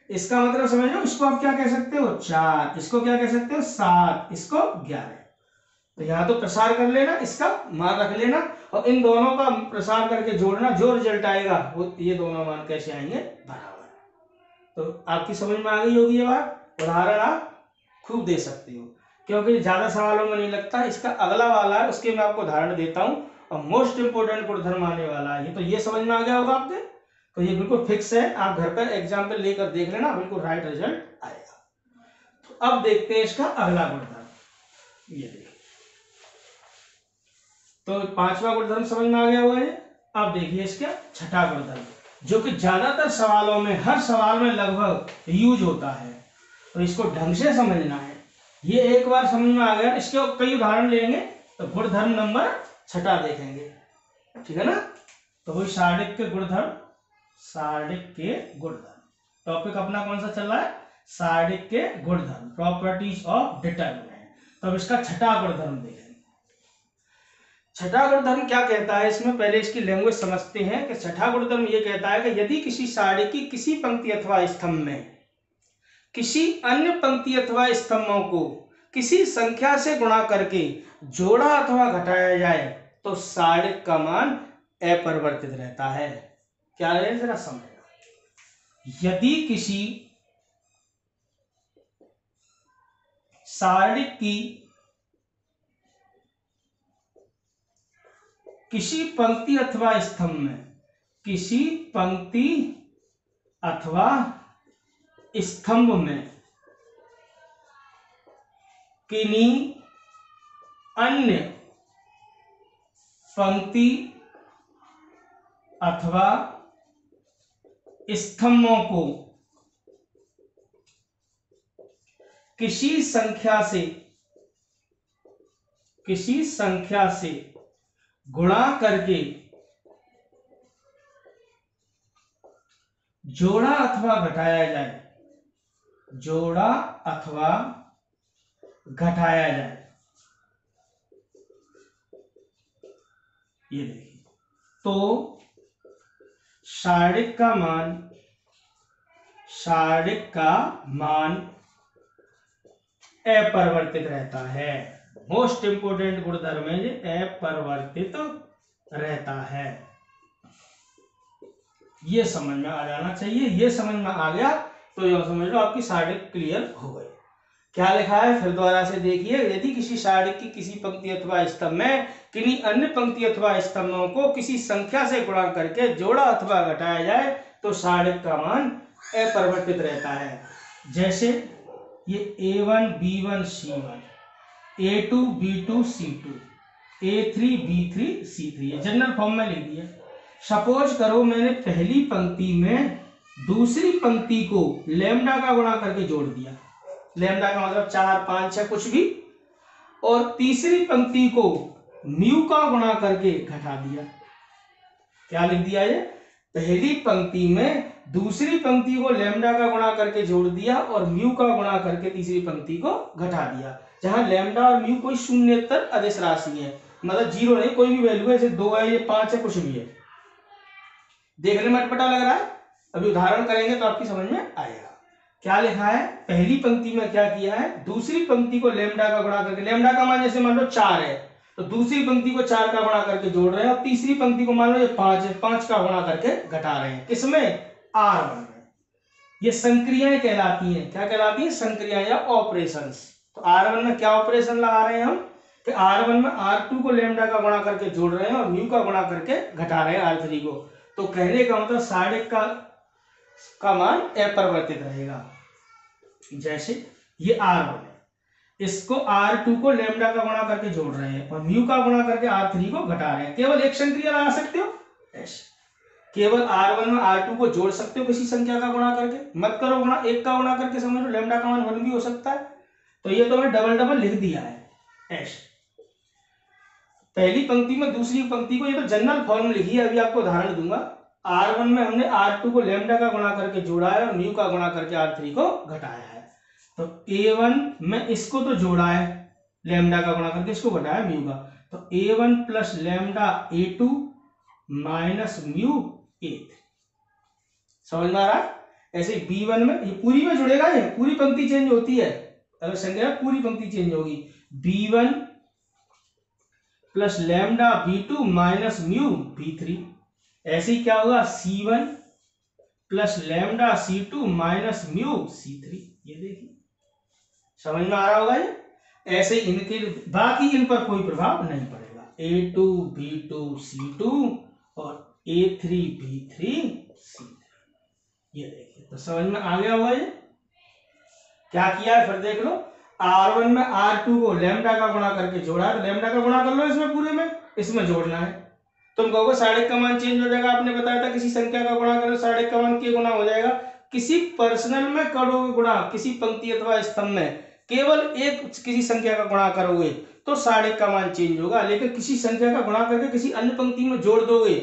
Speaker 1: इसका मतलब समझ लो, इसको आप क्या कह सकते हो 4, इसको क्या कह सकते हो 7, इसको 11। तो यहाँ तो प्रसार कर लेना, इसका मान रख लेना और इन दोनों का प्रसार करके जोड़ना, जो रिजल्ट आएगा वो ये दोनों मान कैसे आएंगे, बराबर। तो आपकी समझ में आ गई होगी ये बात। उदाहरण आप खूब दे सकते हो, क्योंकि ज्यादा सवालों में नहीं लगता। इसका अगला वाला है, उसके मैं आपको उदाहरण देता हूं और मोस्ट इंपोर्टेंट गुणधर्म आने वाला है। तो ये समझ में आ गया होगा आपके, तो ये बिल्कुल फिक्स है। आप घर पर एग्जाम्पल लेकर देख लेना, बिल्कुल राइट रिजल्ट आएगा। तो अब देखते हैं इसका अगला गुणधर्म। ये देखिए, तो पांचवा गुणधर्म समझ में आ गया हुआ है। अब देखिए इसका छठा गुणधर्म, जो कि ज्यादातर सवालों में, हर सवाल में लगभग यूज होता है। तो इसको ढंग से समझना है। ये एक बार समझ में आ गया, इसके कई उदाहरण लेंगे तो गुणधर्म नंबर छठा देखेंगे, ठीक है ना। तो वही सारणिक के गुणधर्म, सारणिक के गुणधर्म। टॉपिक अपना कौन सा चल रहा है, सारणिक के गुणधर्म, प्रॉपर्टीज ऑफ डिटरमिनेंट। तो अब इसका छठा गुणधर्म देखेंगे। छठा गुणधर्म क्या कहता है, इसमें पहले इसकी लैंग्वेज समझते हैं कि छठा गुणधर्म ये कहता है कि यदि किसी सारणी की किसी पंक्ति अथवा स्तंभ में किसी अन्य पंक्ति अथवा स्तंभों को किसी संख्या से गुणा करके जोड़ा अथवा घटाया जाए तो सारणिक का मान अपरिवर्तित रहता है। क्या है जरा समझना। यदि किसी सारणिक की किसी पंक्ति अथवा स्तंभ में, किसी पंक्ति अथवा स्तंभ में किन्हीं अन्य पंक्ति अथवा स्तंभों को किसी संख्या से गुणा करके जोड़ा अथवा घटाया जाए, जोड़ा अथवा घटाया जाए। ये देखिए, तो सारणिक का मान अपरिवर्तित रहता है। मोस्ट इंपोर्टेंट गुणधर्म है, अपरिवर्तित रहता है। ये समझ में आ जाना चाहिए। ये समझ में आ गया तो यह समझ लो आपकी सारणिक क्लियर हो गई। क्या लिखा है फिर दोबारा से देखिए, यदि किसी सारणिक की किसी पंक्ति अथवा स्तंभ में किन्हीं अन्य पंक्ति अथवा स्तंभों को किसी संख्या से गुणा करके जोड़ा अथवा घटाया जाए तो सारणिक का मान अपरिवर्तित रहता है। जैसे ये A1 B1 C1, A2 B2 C2, A3 B3 C3, ये जनरल फॉर्म में लिख दिया। सपोज करो मैंने पहली पंक्ति में दूसरी पंक्ति को लैम्डा का गुणा करके जोड़ दिया, लैम्डा का मतलब 4 5 6 कुछ भी, और तीसरी पंक्ति को म्यू का गुणा करके घटा दिया। क्या लिख दिया ये, पहली पंक्ति में दूसरी पंक्ति को लैम्डा का गुणा करके जोड़ दिया और म्यू का गुणा करके तीसरी पंक्ति को घटा दिया। जहां लैम्डा और म्यू कोई शून्येतर अदिश राशि है, मतलब जीरो नहीं, कोई भी वैल्यू है, जैसे 2 है, ये 5 है, कुछ भी है। देखने में अटपटा लग रहा है, अभी उदाहरण करेंगे तो आपकी समझ में आएगा। क्या लिखा है, पहली पंक्ति में क्या किया है, दूसरी पंक्ति को लैम्डा का गुणा करके, लैम्डा का मान जैसे मान लो 4 है तो दूसरी पंक्ति को 4 का गुणा करके जोड़ रहे हैं, और तीसरी पंक्ति को मान लो ये 5 है, 5 का गुणा करके घटा रहे हैं। किसमें, R1 में। ये संक्रियाएं कहलाती हैं। क्या कहलाती हैं, संक्रियाएं या ऑपरेशंस। तो R1 में क्या ऑपरेशन लगा रहे हैं हम, कि R1 में R2 को लैम्डा का गुणा करके जोड़ रहे हैं और म्यू का गुणा करके घटा रहे हैं R3 को। तो कहने का मतलब सारणिक का मान अपरिवर्तित रहेगा। जैसे ये R1 है, इसको R2 को लैम्डा का गुणा करके जोड़ रहे हैं और म्यू का गुणा करके R3 को घटा रहे हैं। केवल एक संक्रिया लगा सकते हो, ऐसे केवल R1 में R2 को जोड़ सकते हो किसी संख्या का गुणा करके, मत करो गुणा, एक का गुणा करके समझ लो, लैम्डा का मान 1 भी हो सकता है। तो ये तो मैंने डबल लिख दिया है ऐसे, पहली पंक्ति में दूसरी पंक्ति को, ये तो जनरल फॉर्म लिखी है, अभी आपको उदाहरण दूंगा। R1 में हमने R2 को लैम्डा का गुणा करके जोड़ा है और म्यू का गुणा करके R3 को घटाया है। तो A1 में इसको तो जोड़ा है लैम्डा का गुणा करके, इसको घटाया म्यू का, तो A1 plus lambda A2 minus mu A3। समझ में आ रहा है। ऐसे B1 में, ये पूरी में जुड़ेगा, ये पूरी पंक्ति चेंज होती है, अगर संख्या पूरी पंक्ति चेंज होगी। B1 plus lambda B2 minus mu B3। ऐसे ही क्या होगा, C1 plus lambda C2 minus mu C3। ये देखिए, समझ में आ रहा होगा ये। ऐसे इनके बाकी इन पर कोई प्रभाव नहीं पड़ेगा। A2 B2 C2 और A3 B3 C3। ये देखिए, तो समझ में आ गया होगा ये। क्या किया है फिर देख लो, R1 में R2 को लैम्डा का गुणा करके जोड़ा है, तो लैम्डा का गुणा कर लो इसमें, पूरे में इसमें जोड़ना है। तुम कहोगे सारणिक का मान चेंज हो जाएगा, आपने बताया था किसी संख्या का गुणा करो सारणिक का मान के गुना हो जाएगा। किसी पर्सनल में करोगे गुणा, किसी पंक्ति अथवा स्तंभ में केवल एक किसी संख्या का गुणा करोगे तो सारणिक का मान चेंज होगा, लेकिन किसी संख्या का गुणा करके किसी अन्य पंक्ति में जोड़ दोगे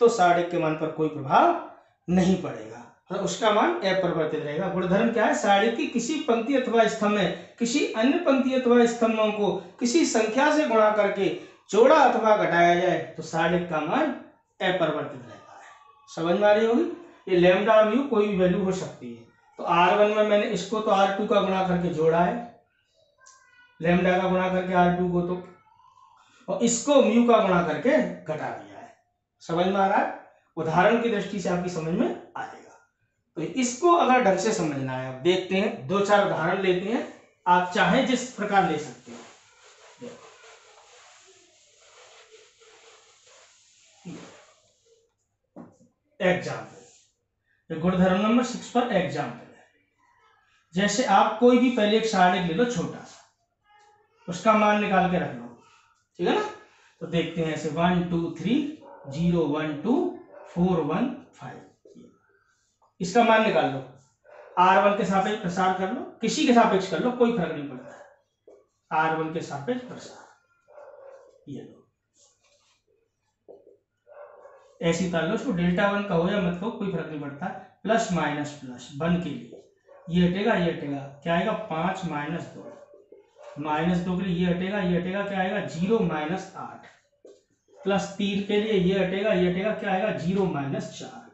Speaker 1: तो सारणिक के मान पर कोई प्रभाव नहीं पड़ेगा, तो उसका मान अपरिवर्तित रहेगा। गुणधर्म क्या है, सारणिक की किसी पंक्ति अथवा स्तंभ में किसी अन्य पंक्ति अथवा स्तंभों को किसी संख्या से गुणा करके जोड़ा अथवा घटाया जाए तो सारणिक का मान अपरिवर्तित रहता है। समझ में आ रही होगी। ये लैम्डा और म्यू कोई भी वैल्यू हो सकती है। तो R1 में मैंने इसको तो R2 का गुणा करके जोड़ा है, लैम्डा का गुणा करके R2 को, तो और इसको म्यू का गुणा करके घटा दिया है। समझ में आ रहा है। उदाहरण की दृष्टि से आपकी समझ में आएगा। तो इसको अगर ढंग से समझना है, अब देखते हैं 2-4 उदाहरण लेते हैं, आप चाहे जिस प्रकार ले सकते हो। एग्जाम्पल, गुणधर्म नंबर 6 पर एग्जाम्पल है। जैसे आप कोई भी पहले एक सारणिक ले लो छोटा सा, उसका मान निकाल के रख लो, ठीक है ना। तो देखते हैं ऐसे 1 2 3 0 1 2 4 1 5, इसका मान निकाल लो। R1 के सापेक्ष प्रसार कर लो, किसी के सापेक्ष कर लो, कोई फर्क नहीं पड़ता। R1 के सापेक्ष प्रसार, ये लो ऐसी उतार लो, उसको डेल्टा 1 का हो या मत कहो, कोई फर्क नहीं पड़ता। प्लस माइनस प्लस 1 के लिए ये हटेगा, ये हटेगा, क्या आएगा 5 - 2, -2 के लिए ये हटेगा, क्या आएगा 0 - 8, +3 के लिए ये हटेगा, क्या आएगा 0 - 4,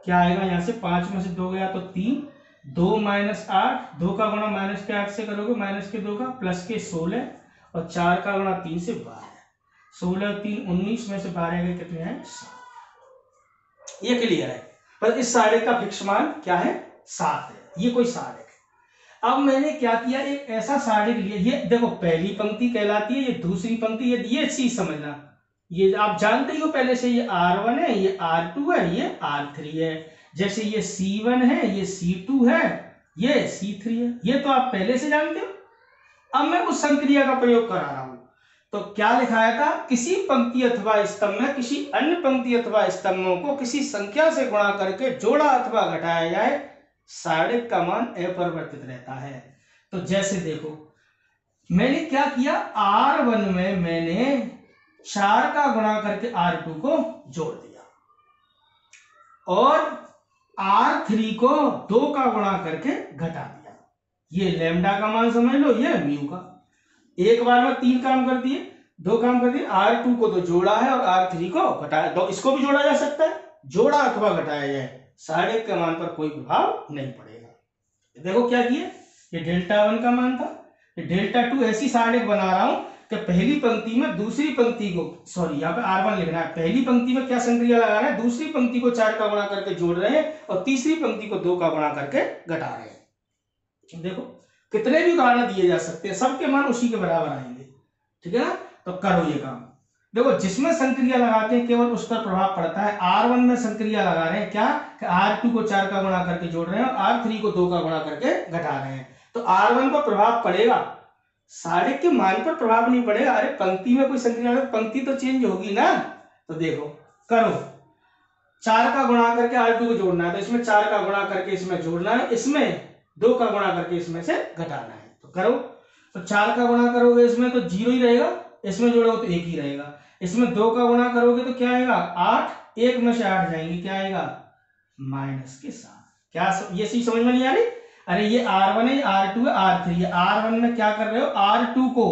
Speaker 1: क्या आएगा यहाँ से 5 में से 2 गया तो 3, 2 - 8, 2 का गुणा माइनस के 8 से करोगे, माइनस के 2 का, प्लस के 16 और 4 का गुणा 3 से 12, 16 और 3 19 में से 12 गए कितने हैं 7। ये क्लियर है। पर इस साढ़े का फिक्स मान क्या है 7 है, ये कोई साढ़े है। अब मैंने क्या किया, एक ऐसा साढ़े लिया, ये देखो पहली पंक्ति कहलाती है, ये दूसरी पंक्ति, ये चीज समझना, ये आप जानते ही हो पहले से, ये R1 है, ये R2 है, ये R3 है। जैसे ये C1 है, ये C2 है, ये C3 है, ये तो आप पहले से जानते हो। अब मैं उस संक्रिया का प्रयोग करा रहा हूं। तो क्या लिखाया था, किसी पंक्ति अथवा स्तंभ में किसी अन्य पंक्ति अथवा स्तंभों को किसी संख्या से गुणा करके जोड़ा अथवा घटाया जाए, साढ़ेक का मान अपरिवर्तित रहता है। तो जैसे देखो मैंने क्या किया, R1 में मैंने 4 का गुणा करके R2 को जोड़ दिया और R3 को 2 का गुणा करके घटा दिया। ये लैम्डा का मान समझ लो, ये म्यू का। एक बार में 3 काम कर दिए, 2 काम कर दिए। R2 को तो जोड़ा है और R3 को घटाया, तो इसको भी जोड़ा जा सकता है, जोड़ा अथवा घटाया जाए, साढ़ेक के मान पर कोई प्रभाव नहीं पड़ेगा। देखो क्या किए, ये डेल्टा 1 का मान था, ये डेल्टा 2 ऐसी साढ़ेक बना रहा हूं कि पहली पंक्ति में दूसरी पंक्ति को, सॉरी यहाँ पे R1 लिखना है, पहली पंक्ति में क्या संक्रिया लगा रहे हैं, दूसरी पंक्ति को 4 का गुणा करके जोड़ रहे हैं और तीसरी पंक्ति को 2 का गुणा करके घटा रहे हैं। देखो कितने भी उदाहरण दिए जा सकते हैं, सबके मान उसी के बराबर आएंगे, ठीक है ना। तो करो ये काम। देखो जिसमें संक्रिया लगाते हैं केवल उस पर प्रभाव पड़ता है। R1 में संक्रिया लगा रहे हैं क्या, कि R2 को 4 का गुणा करके जोड़ रहे हैं और R3 को 2 का गुणा करके घटा रहे हैं, तो R1 पर प्रभाव पड़ेगा, साढ़ेक के मान पर प्रभाव नहीं पड़ेगा। अरे पंक्ति में कोई संक्रिया, पंक्ति तो चेंज होगी ना। तो देखो करो, 4 का गुणा करके R2 को जोड़ना है, तो इसमें 4 का गुणा करके इसमें जोड़ना है, इसमें 2 का गुणा करके इसमें से घटाना है। तो करो, तो 4 का गुणा करोगे इसमें तो 0 ही रहेगा, इसमें जोड़ोगे तो 1 ही रहेगा, इसमें 2 का गुणा करोगे तो क्या आएगा 8, 1 में से 8 जाएंगे, क्या आएगा -7। क्या ये चीज समझ में नहीं आ रही। अरे ये R1 है, R2 है, R3 है। R1 में क्या कर रहे हो, R2 को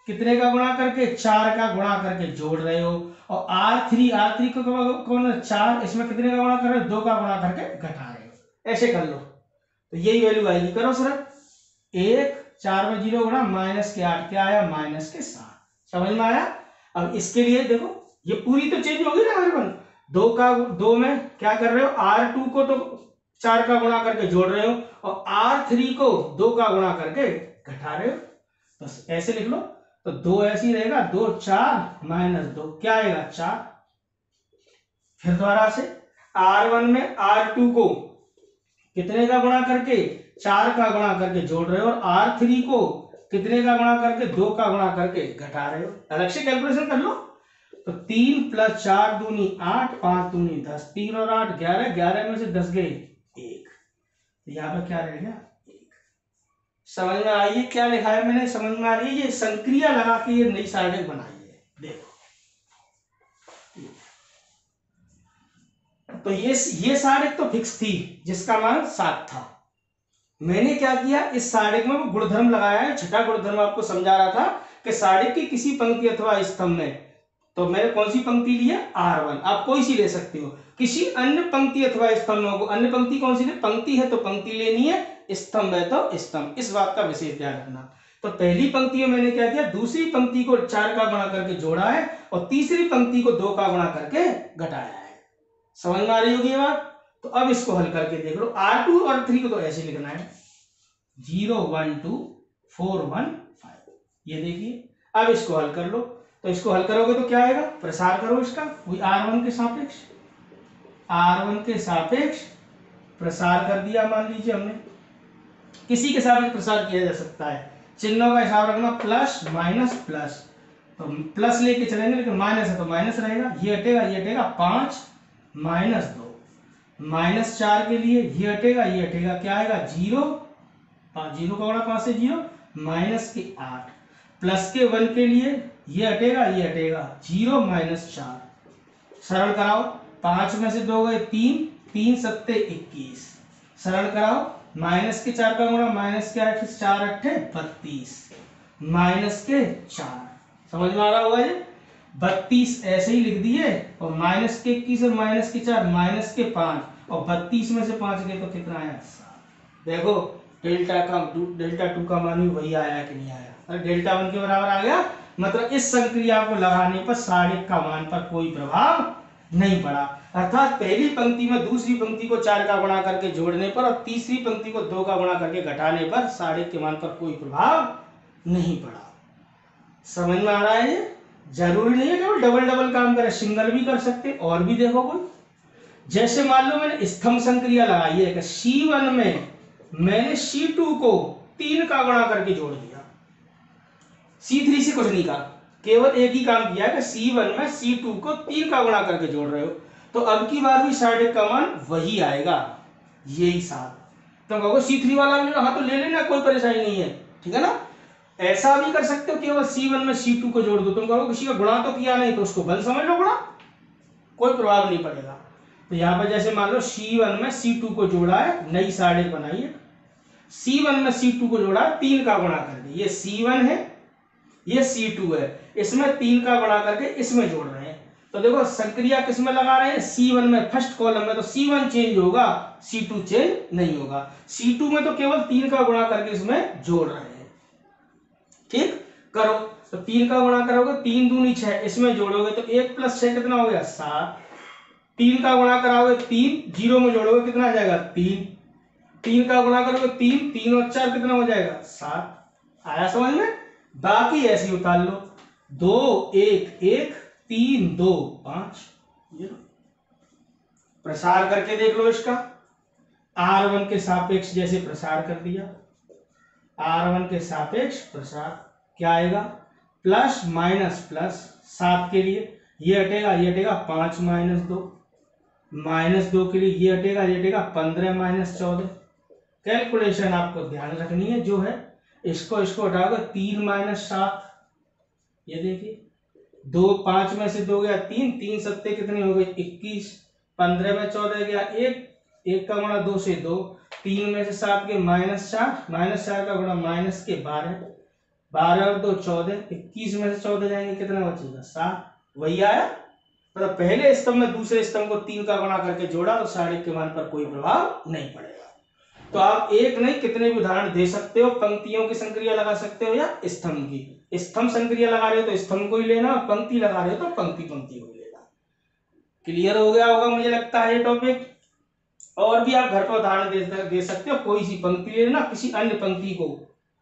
Speaker 1: कितने का गुणा करके 4 का गुणा करके जोड़ रहे हो और R3 को कौन 4, इसमें कितने का गुणा कर रहे हो 2 का गुणा करके घटा रहे हो। ऐसे कर लो तो यही वैल्यू आएगी। करो सर, 1 4 में 0 गुणा -8, क्या आया -7। समझ में आया। अब इसके लिए देखो ये पूरी तो चेंज होगी ना R1, 2 में क्या कर रहे हो, R2 को तो 4 का गुणा करके जोड़ रहे हो और R3 को 2 का गुणा करके घटा रहे हो। बस ऐसे लिख लो, तो 2 ऐसे ही रहेगा, 2 4 -2 क्या आएगा 4। फिर दोबारा से R1 में R2 को कितने का गुणा करके 4 का गुणा करके जोड़ रहे हो और R3 को कितने का गुणा करके 2 का गुणा करके घटा रहे हो। अलग से कैलकुलेशन कर लो, तो 3 + 4 दूनी 8, 5 दूनी 10, 3 और 8 11, 11 में से 10 गए 1, तो यहाँ पर क्या रह गया 1। समझ में आई है क्या लिखा है मैंने, समझ में आ रही है। ये संक्रिया लगा के ये नई सारणिक बनाई है, देखो। तो ये सारणिक तो फिक्स थी जिसका मान 7 था। मैंने क्या किया, इस सारणिक में गुणधर्म लगाया है, छठा गुणधर्म आपको समझा रहा था कि सारणिक की किसी पंक्ति अथवा स्तंभ में, तो मैंने कौन सी पंक्ति ली है R1, आप कोई सी ले सकते हो, किसी अन्य पंक्ति अथवा स्तंभों को, अन्य पंक्ति कौन सी, पंक्ति है तो पंक्ति लेनी है, स्तंभ है तो स्तंभ, इस बात का विशेष ध्यान रखना। तो पहली पंक्ति में मैंने क्या किया, दूसरी पंक्ति को 4 का गुणा करके जोड़ा है और तीसरी पंक्ति को 2 का गुणा करके घटाया है। समझ में आ रही होगी ये बात। तो अब इसको हल करके देख लो, R2 और 3 को तो ऐसे लिखना है 0 1 2 4 1 5, ये देखिए। अब इसको हल कर लो, तो इसको हल करोगे तो क्या आएगा, प्रसार करो इसका, वही R1 के सापेक्ष, R1 के सापेक्ष प्रसार कर दिया। मान लीजिए हमने किसी के सापेक्ष प्रसार किया जा सकता है, चिन्हों का हिसाब रखना, प्लस माइनस प्लस, तो प्लस लेके चलेंगे लेकिन माइनस है तो माइनस रहेगा, ये हटेगा 5 -2, -4 के लिए ये हटेगा, क्या आएगा 0, 0 का गुणा 5 से 0, -8, प्लस के 1 के लिए ये हटेगा 0 -4, सरल कराओ, 5 में से 2 गए 3, 3 7 21, सरल कराओ, -4 का गुणा -8 4 8 32, माइनस के 4। समझ में आ रहा होगा ये। 32 ऐसे ही लिख दिए और माइनस के 21 और माइनस के 4 माइनस के 5 और 32 में से 5 गए तो कितना आया 7। देखो डेल्टा टू का मान भी वही आया कि नहीं आया। अरे डेल्टा 1 के बराबर आ गया, मतलब इस संक्रिया को लगाने पर साढ़े का मान पर कोई प्रभाव नहीं पड़ा। अर्थात पहली पंक्ति में दूसरी पंक्ति को 4 का गुणा करके जोड़ने पर और तीसरी पंक्ति को 2 का गुणा करके घटाने पर साढ़े के मान पर कोई प्रभाव नहीं पड़ा। समझ में आ रहा है ये। जरूरी नहीं है केवल डबल डबल काम करे, सिंगल भी कर सकते। और भी देखो कोई, जैसे मान लो मैंने स्तंभ संक्रिया लगाई है कि C1 में मैंने C2 को 3 का गुणा करके जोड़ दिया, C3 से कुछ नहीं कहा, केवल एक ही काम किया कि C1 में C2 को 3 का गुणा करके जोड़ रहे हो, तो अब की बार भी साढ़े का मान वही आएगा, यही 7। तो कहोगे C3 वाला भी हाँ तो ले लेना, कोई परेशानी नहीं है, ठीक है ना। ऐसा भी कर सकते हो केवल C1 में C2 को जोड़ दो। तुम कहोगे किसी का गुणा तो किया नहीं, तो उसको बल समझ लो गुणा, कोई प्रभाव नहीं पड़ेगा। तो यहाँ पर जैसे मान लो C1 में C2 को जोड़ा है, नई साढ़े बनाई है, C1 में C2 को जोड़ा 3 का गुणा करके, ये C1 है ये C2 है, इसमें 3 का गुणा करके इसमें जोड़ रहे हैं। तो देखो संक्रिया किस में लगा रहे हैं, C1 में फर्स्ट कॉलम में, तो C1 चेंज होगा, C2 चेंज नहीं होगा। C2 में तो केवल 3 का गुणा करके इसमें जोड़ रहे हैं। ठीक करो, तो 3 का गुणा करोगे 3 दूनी 6, इसमें जोड़ोगे तो 1 + 6 कितना हो गया 7। 3 का गुणा कराओगे 3, 0 में जोड़ोगे कितना आ जाएगा 3। 3 का गुणा करोगे 3, 3 और 4 कितना हो जाएगा 7। आया समझ में। बाकी ऐसे ही उतार लो, 2 1 1 3 2 5, प्रसार करके देख लो इसका। R1 के सापेक्ष जैसे प्रसार कर दिया, R1 के सापेक्ष प्रसार क्या आएगा, प्लस माइनस प्लस 7 के लिए ये हटेगा, ये हटेगा 5 - 2, -2 के लिए ये हटेगा, ये हटेगा 15 - 14। कैलकुलेशन आपको ध्यान रखनी है जो है, इसको हटाओगे 3 - 7, ये देखिए 2 5 में से 2 गया 3, 3 सत्ते कितने हो गए 21, 15 में 14 गया 1, 1 का गुणा 2 से 2, 3 में से 7 के -4 का गुणा माइनस के 12, 12 और 2 14, 21 में से 14 जाएंगे कितना बचेगा 7। वही आया, मतलब पहले स्तंभ में दूसरे स्तंभ को 3 का गुणा करके जोड़ा तो साढ़े के मान पर कोई प्रभाव नहीं पड़ेगा। तो आप एक नहीं कितने भी उदाहरण दे सकते हो, पंक्तियों की संक्रिया लगा सकते हो या स्तंभ की। स्तंभ संक्रिया लगा रहे हो तो स्तंभ को ही लेना, और पंक्ति लगा रहे हो तो पंक्ति को ही लेना। क्लियर हो गया होगा मुझे लगता है ये टॉपिक। और भी आप घर पर उदाहरण दे सकते हो, कोई सी पंक्ति ले लेना, किसी अन्य पंक्ति को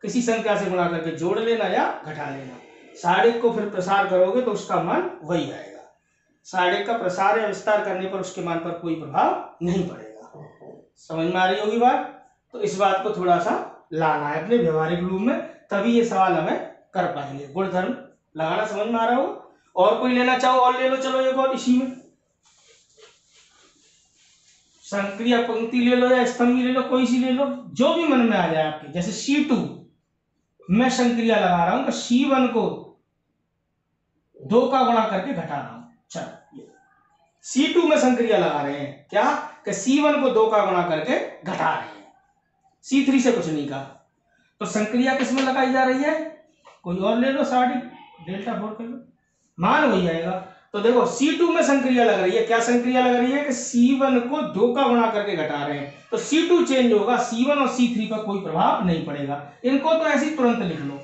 Speaker 1: किसी संख्या से गुणा करके जोड़ लेना या घटा लेना, साढ़े को फिर प्रसार करोगे तो उसका मान वही आएगा। साढ़े का प्रसार या विस्तार करने पर उसके मान पर कोई प्रभाव नहीं पड़ेगा। समझ में आ रही होगी बात। तो इस बात को थोड़ा सा लाना है अपने व्यवहारिक रूप में, तभी ये सवाल हमें कर पाएंगे। गुणधर्म लगाना समझ में आ रहा हो। और कोई लेना चाहो और ले लो, चलो एक और इसी में संक्रिया पंक्ति ले लो या स्तंभ ले लो, कोई सी ले लो जो भी मन में आ जाए आपके। जैसे C2 मैं संक्रिया लगा रहा हूं तो C1 को 2 का गुणा करके घटा रहा हूं। चलो C2 में संक्रिया लगा रहे हैं क्या कि C1 को 2 का गुणा करके घटा रहे हैं, C3 से कुछ नहीं कहा। तो संक्रिया किसमें लगाई जा रही है, कोई और ले लो, साढ़े डेल्टा 4 कर लो, मान वही आएगा। तो देखो C2 में संक्रिया लग रही है, क्या संक्रिया लग रही है कि C1 को 2 का गुणा करके घटा रहे हैं, तो C2 चेंज होगा, C1 और C3 पर कोई प्रभाव नहीं पड़ेगा। इनको तो ऐसे ही तुरंत लिख लो,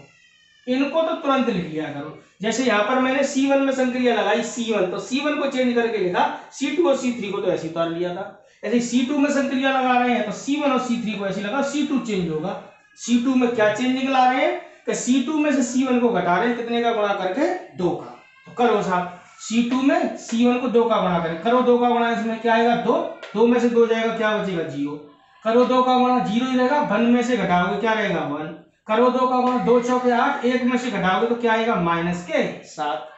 Speaker 1: इनको तो तुरंत लिख लिया करो। जैसे यहाँ पर मैंने C1 में संक्रिया लगाई C1, तो C1 को चेंज करके लिखा, C2 और C3 को तो ऐसे उतार लिया था। ऐसे C2 में संक्रिया लगा रहे हैं तो C1 और C3 को ऐसे लगा, C2 चेंज होगा। C2 में क्या चेंजिंग ला रहे हैं कि C2 में से C1 को घटा रहे हैं, कितने का गुणा करके 2 का। तो करो साहब, C2 में C1 को 2 का गुणा करें, करो 2 का गुणा, इसमें क्या आएगा 2, 2 में से 2 जाएगा क्या बचेगा 0, करो 2 का गुणा 0 ही रहेगा, 1 में से घटाओगे क्या रहेगा 1, करो 2 का गुणा 2 चौके 8, 1 में से घटाओगे तो क्या आएगा -7।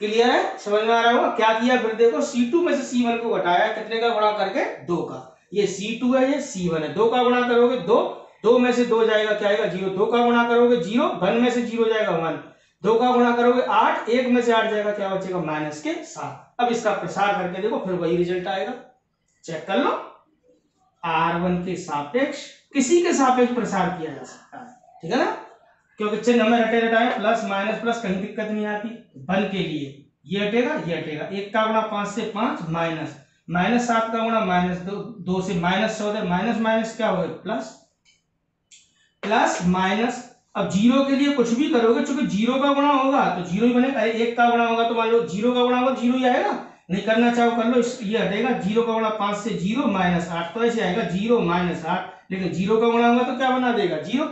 Speaker 1: क्लियर है, समझ में आ रहा होगा। क्या किया फिर देखो, C2 में से C1 को घटाया, कितने का गुणा करके 2 का। ये C2 है, ये C1 है, 2 का गुणा करोगे 2, 2 में से 2 जाएगा क्या आएगा 0, 2 का गुणा करोगे 0, 1 में से 0 जाएगा 1, 2 का गुणा करोगे 8, 1 में से 8 जाएगा क्या बचेगा -7। अब इसका प्रसार करके देखो फिर वही रिजल्ट आएगा, चेक कर लो। R1 के सापेक्ष किसी के सापेक्ष प्रसार किया जा सकता है, ठीक है ना। क्योंकि चिन्ह हमें रटे रटाए प्लस माइनस प्लस कहीं दिक्कत नहीं आती। 1 के लिए ये हटेगा ये हटेगा, 1 का गुणा 5 से 5 माइनस, माइनस 7 का गुणा माइनस 2 से माइनस 14, माइनस माइनस क्या होगा प्लस, प्लस माइनस। अब जीरो के लिए कुछ भी करोगे चूंकि जीरो का गुणा होगा तो जीरो ही बनेगा, 1 का गुणा होगा तो मान लो जीरो का गुणा होगा जीरो ही आएगा, नहीं करना चाहो कर लो, ये हटेगा, जीरो का गुणा 5 से 0 माइनस 8, तो ऐसे आएगा 0 माइनस 8, लेकिन जीरो का गुणा होगा तो क्या बना देगा जीरो,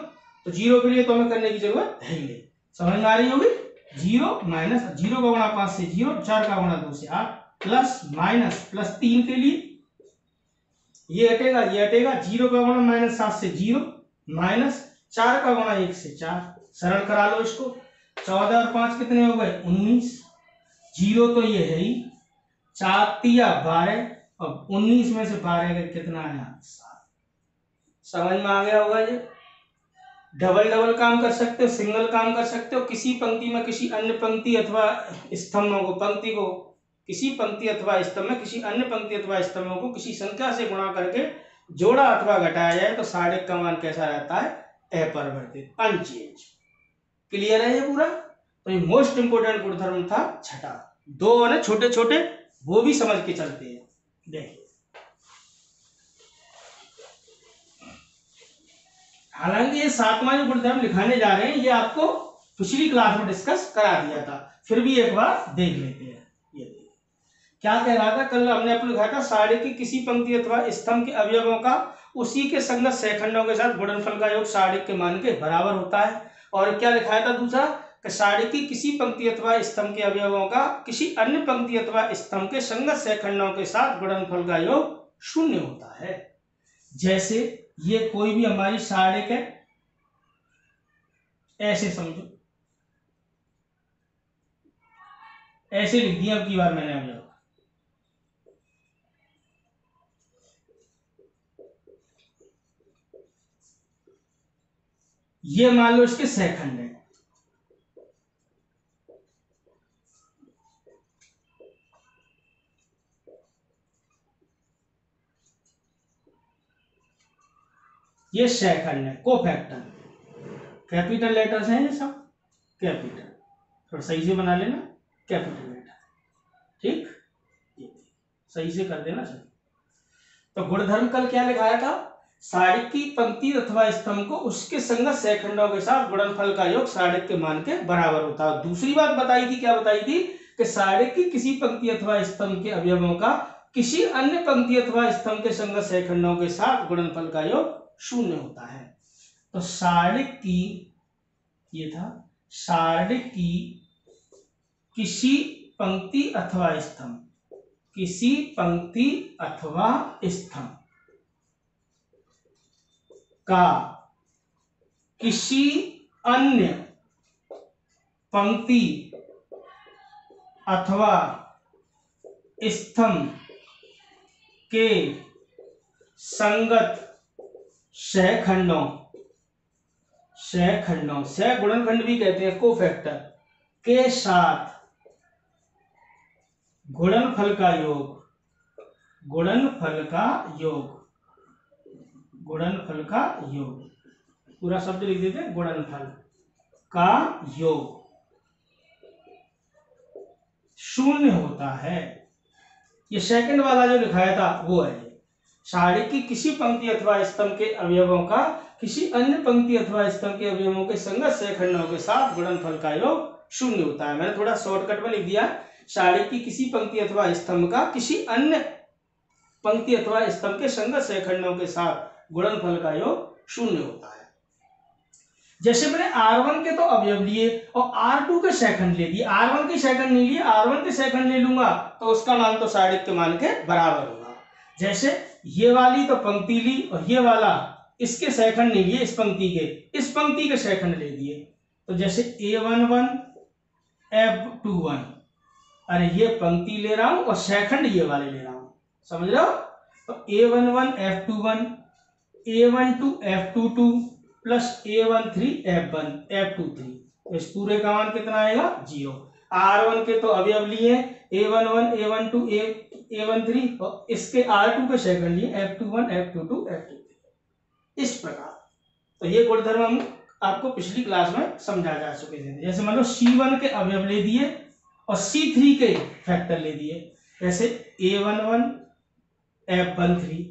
Speaker 1: तो जीरो के लिए तो हमें करने की जरूरत है ही नहीं। समझ में आ रही होगी, जीरो माइनस, जीरो का गुणा 5 से 0, 4 का गुणा 2 से 8, प्लस माइनस प्लस 3 के लिए ये हटेगा, जीरो का गुणा माइनस 7 से 0 माइनस 4 का गुणा 1 से 4, सरल करा लो इसको, 14 और 5 कितने हो गए 19, जीरो तो ये है ही, 4 तिया 12, और 19 में से 12 का कितना आया 7। समझ में आ गया होगा ये। डबल डबल काम कर सकते हो, सिंगल काम कर सकते हो, किसी पंक्ति में किसी अन्य पंक्ति अथवा स्तंभों को, पंक्ति को किसी पंक्ति अथवा स्तंभ में किसी अन्य पंक्ति अथवा स्तंभों को किसी संख्या से गुणा करके जोड़ा अथवा घटाया जाए तो सारणिक का मान कैसा रहता है अपरिवर्तित, अनचेंज। क्लियर है ये पूरा। तो ये मोस्ट इंपोर्टेंट गुणधर्म था छठा, 2 वाले छोटे छोटे वो भी समझ के चलते हैं। देखिए हालांकि ये 7वां जो गुणधर्म लिखाने जा रहे हैं ये आपको पिछली क्लास में डिस्कस करा दिया था, फिर भी एक बार देख लेते हैं। ये क्या कह रहा था, कल हमने आपको लिखा था सारणिक की किसी पंक्ति अथवा स्तंभ के अवयवों का उसी के संगत सहखंडों के साथ गुणनफल का योग सारणिक के मान के बराबर होता है। और क्या लिखाया था दूसरा, सारणिक की किसी पंक्ति अथवा स्तंभ के अवयवों का किसी अन्य पंक्ति अथवा स्तंभ के संगत सहखंडों के साथ गुणनफल का योग 0 होता है। जैसे ये कोई भी हमारी सारणिक है, ऐसे समझो, ऐसे लिख दिया अब की बार मैंने अवयव, ये मान लो इसके सहखंड है, ये सहखंड है, कोफैक्टर, कैपिटल लेटर्स हैं ये सब, कैपिटल, थोड़ा सही से बना लेना, कैपिटल लेटर, ठीक, सही से कर देना सही। तो गुणधर्म कल क्या लिखाया था, सारणिक की पंक्ति अथवा स्तंभ को उसके संगत सहखंडों के साथ गुणनफल का योग सारणिक के मान के बराबर होता है। दूसरी बात बताई थी, क्या बताई थी कि सारणिक की किसी पंक्ति अथवा स्तंभ के अवयवों का किसी अन्य पंक्ति अथवा स्तंभ के संगत सहखंडों के साथ गुणनफल का योग 0 होता है। तो सारणिक की, ये था सारणिक की किसी पंक्ति अथवा स्तंभ, किसी पंक्ति अथवा स्तंभ का किसी अन्य पंक्ति अथवा स्तंभ के संगत सहखंडों, सहखंडों, सह गुणनखंड भी कहते हैं, कोफैक्टर के साथ गुणनफल का योग, गुणनफल का योग, गुणनफल का योग, पूरा शब्द लिख देते हैं, गुणनफल का योग 0 होता है। ये सेकंड वाला जो लिखाया था वो है, सारणिक की किसी पंक्ति अथवा स्तंभ के अवयवों का किसी अन्य पंक्ति अथवा स्तंभ के अवयवों के संगत सहखंडों के साथ गुणनफल का योग 0 होता है। मैंने थोड़ा शॉर्टकट में लिख दिया, सारणिक की किसी पंक्ति अथवा स्तंभ का किसी अन्य पंक्ति अथवा स्तंभ के संगत सहखंडों के साथ गुणनफल का योग 0 होता है। जैसे मैंने R1 के तो अवयव लिए और R2 के सहखंड ले लिए, R1 के सहखंड नहीं लिए, R1 के सहखंड ले लूंगा तो उसका मान तो सारणिक के मान के बराबर होगा। जैसे ये वाली तो पंक्ति ली और ये वाला इसके सहखंड नहीं लिए, इस पंक्ति के सहखंड ले दिए, तो जैसे A11 F21, अरे ये पंक्ति ले रहा हूं और सहखंड ये वाले ले रहा हूं, समझ रहे हो। तो A11 F21, A12 F22 plus A13 F23, तो इस पूरे का मान कितना आएगा 0। R1 के तो अवयव लिए A11 A12 A13 और इसके R2 के सहखंड लिए F21 F22 F23, इस प्रकार। तो ये गुणधर्म हम आपको पिछली क्लास में समझा जा चुके थे। जैसे मान लो C1 के अवयव ले दिए और C3 के फैक्टर ले दिए। जैसे A11 F13,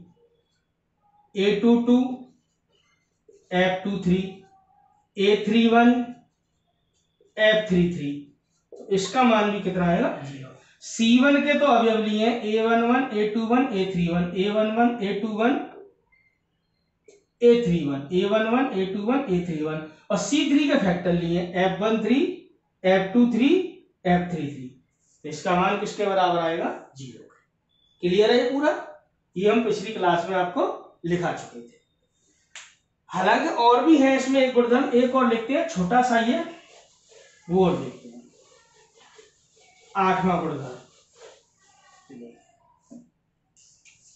Speaker 1: A22 F23, A31 F33, तो इसका मान भी कितना आएगा 0। C1 के तो अवयव लिए हैं A11 A21 A31, A11 A21 A31, A11 A21 A31, और C3 के फैक्टर लिए F13 F23 F33, इसका मान किसके बराबर आएगा 0। क्लियर है ये पूरा? ये हम पिछली क्लास में आपको लिखा चुके थे। हालांकि और भी है इसमें एक गुणधर्म, एक और लिखते हैं छोटा सा, ये वो और देखते हैं। 8वां गुणधर्म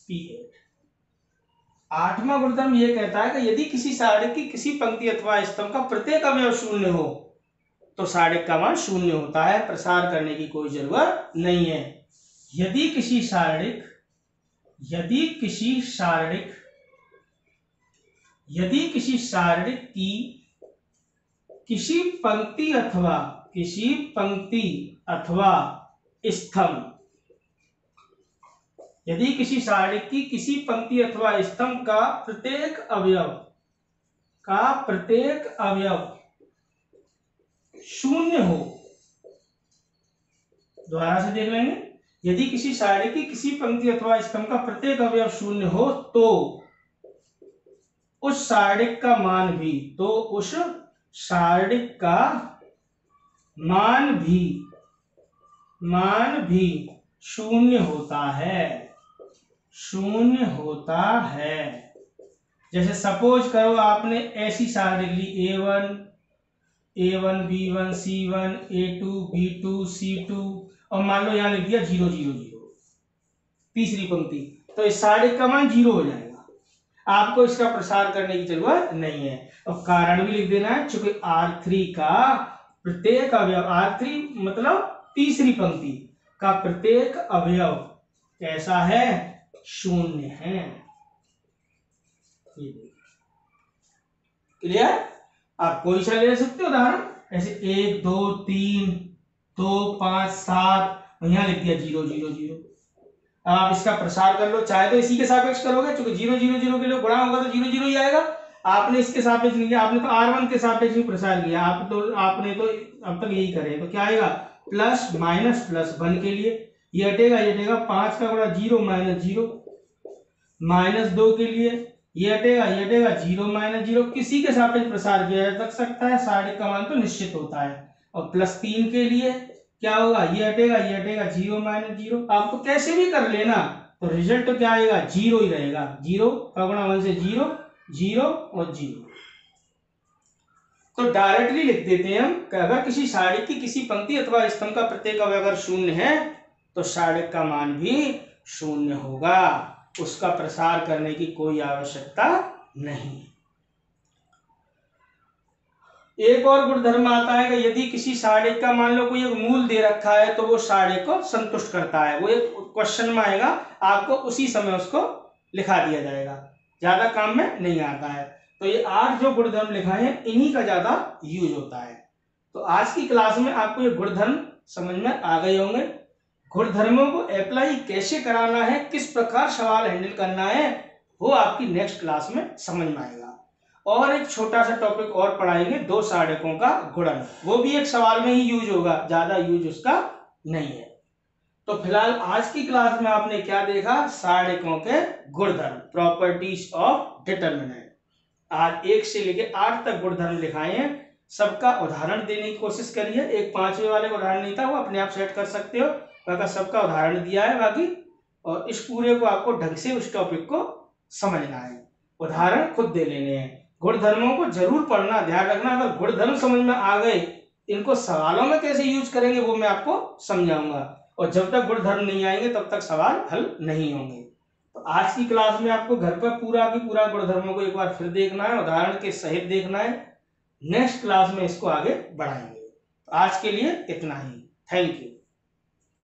Speaker 1: P8। 8वां गुणधर्म ये कहता है कि यदि किसी सारणी की किसी पंक्ति अथवा स्तंभ का प्रत्येक अवयव शून्य हो तो सारणिक का मान शून्य होता है, प्रसार करने की कोई जरूरत नहीं है। यदि किसी सारणिक की किसी पंक्ति अथवा स्तंभ, यदि किसी सारणिक की किसी पंक्ति अथवा स्तंभ का प्रत्येक अवयव शून्य हो, दोबारा से देख लेंगे। यदि किसी सारणी की किसी पंक्ति अथवा स्तंभ का प्रत्येक अवयव शून्य हो तो उस सारणिक का मान भी शून्य होता है। जैसे सपोज करो आपने ऐसी सारणी ली A1 B1 C1 A2 B2 C2 और मान लो यहां लिख दिया 0 0 0, तीसरी पंक्ति, तो इस सारणिक का मान 0 हो जाएगा। आपको इसका प्रसार करने की जरूरत नहीं है। और कारण भी लिख देना है, चूंकि R3 का प्रत्येक अवयव, R3 मतलब तीसरी पंक्ति का प्रत्येक अवयव कैसा है, शून्य है। क्लियर? आप कोई सा ले सकते हो उदाहरण, ऐसे 1 2 3 2 5 7, यहां लिख दिया 0 0 0। अब आप इसका प्रसार कर लो, चाहे तो इसी के सापेक्ष करोगे, क्योंकि 0 0 0 के लिए गुणा होगा तो 0 0 ही आएगा। आपने इसके सापेक्ष नहीं किया, आपने तो R1 के सापेक्ष में प्रसार किया, आपने तो अब तक यही करे, तो क्या आएगा प्लस माइनस प्लस 1 के लिए ये हटेगा 5 का गुणा 0 माइनस 0, माइनस 2 के लिए ये हटेगा 0 माइनस 0, किसी के सापेक्ष प्रसार किया जा सकता है, सारणिक का मान तो निश्चित होता है। और प्लस 3 के लिए क्या होगा, ये हटेगा 0 माइनस 0, आपको कैसे भी कर लेना, तो रिजल्ट तो क्या आएगा 0 ही रहेगा। 0 का गुणा 1 से 0 0 और 0। तो डायरेक्टली लिख देते हैं हम कि अगर किसी सारणिक की किसी पंक्ति अथवा स्तंभ का प्रत्येक अवयव अगर शून्य है तो सारणिक का मान भी शून्य होगा, उसका प्रसार करने की कोई आवश्यकता नहीं। एक और गुणधर्म आता है कि यदि किसी सारणिक का मान लो कोई एक मूल दे रखा है तो वो सारणिक को संतुष्ट करता है, वो एक क्वेश्चन में आएगा, आपको उसी समय उसको लिखा दिया जाएगा, ज्यादा काम में नहीं आता है। तो ये 8 जो गुणधर्म लिखा है इन्हीं का ज्यादा यूज होता है। तो आज की क्लास में आपको ये गुणधर्म समझ में आ गए होंगे। गुणधर्मों को अप्लाई कैसे कराना है, किस प्रकार सवाल हैंडल करना है, वो आपकी नेक्स्ट क्लास में समझ में आएगा। और एक छोटा सा टॉपिक और पढ़ाएंगे, 2 सारणिकों का गुणन, वो भी एक सवाल में ही यूज होगा, ज्यादा यूज उसका नहीं है। तो फिलहाल आज की क्लास में आपने क्या देखा, सारणिकों के गुणधर्म, प्रॉपर्टीज ऑफ डिटरमिनेंट। आज 1 से लेकर 8 तक गुणधर्म लिखाए हैं, सबका उदाहरण देने की कोशिश करिए। एक 5वें वाले का उदाहरण नहीं था, वो अपने आप सेट कर सकते हो, बाकी सबका उदाहरण दिया है बाकी। और इस पूरे को आपको ढंग से उस टॉपिक को समझना है, उदाहरण खुद दे लेने हैं। गुणधर्मों को जरूर पढ़ना, ध्यान रखना, अगर गुणधर्म समझ में आ गए, इनको सवालों में कैसे यूज करेंगे वो मैं आपको समझाऊंगा, और जब तक गुणधर्म नहीं आएंगे तब तक सवाल हल नहीं होंगे। तो आज की क्लास में आपको घर पर पूरा की पूरा गुणधर्मों को एक बार फिर देखना है, उदाहरण के सहित देखना है। नेक्स्ट क्लास में इसको आगे बढ़ाएंगे। तो आज के लिए इतना ही, थैंक यू।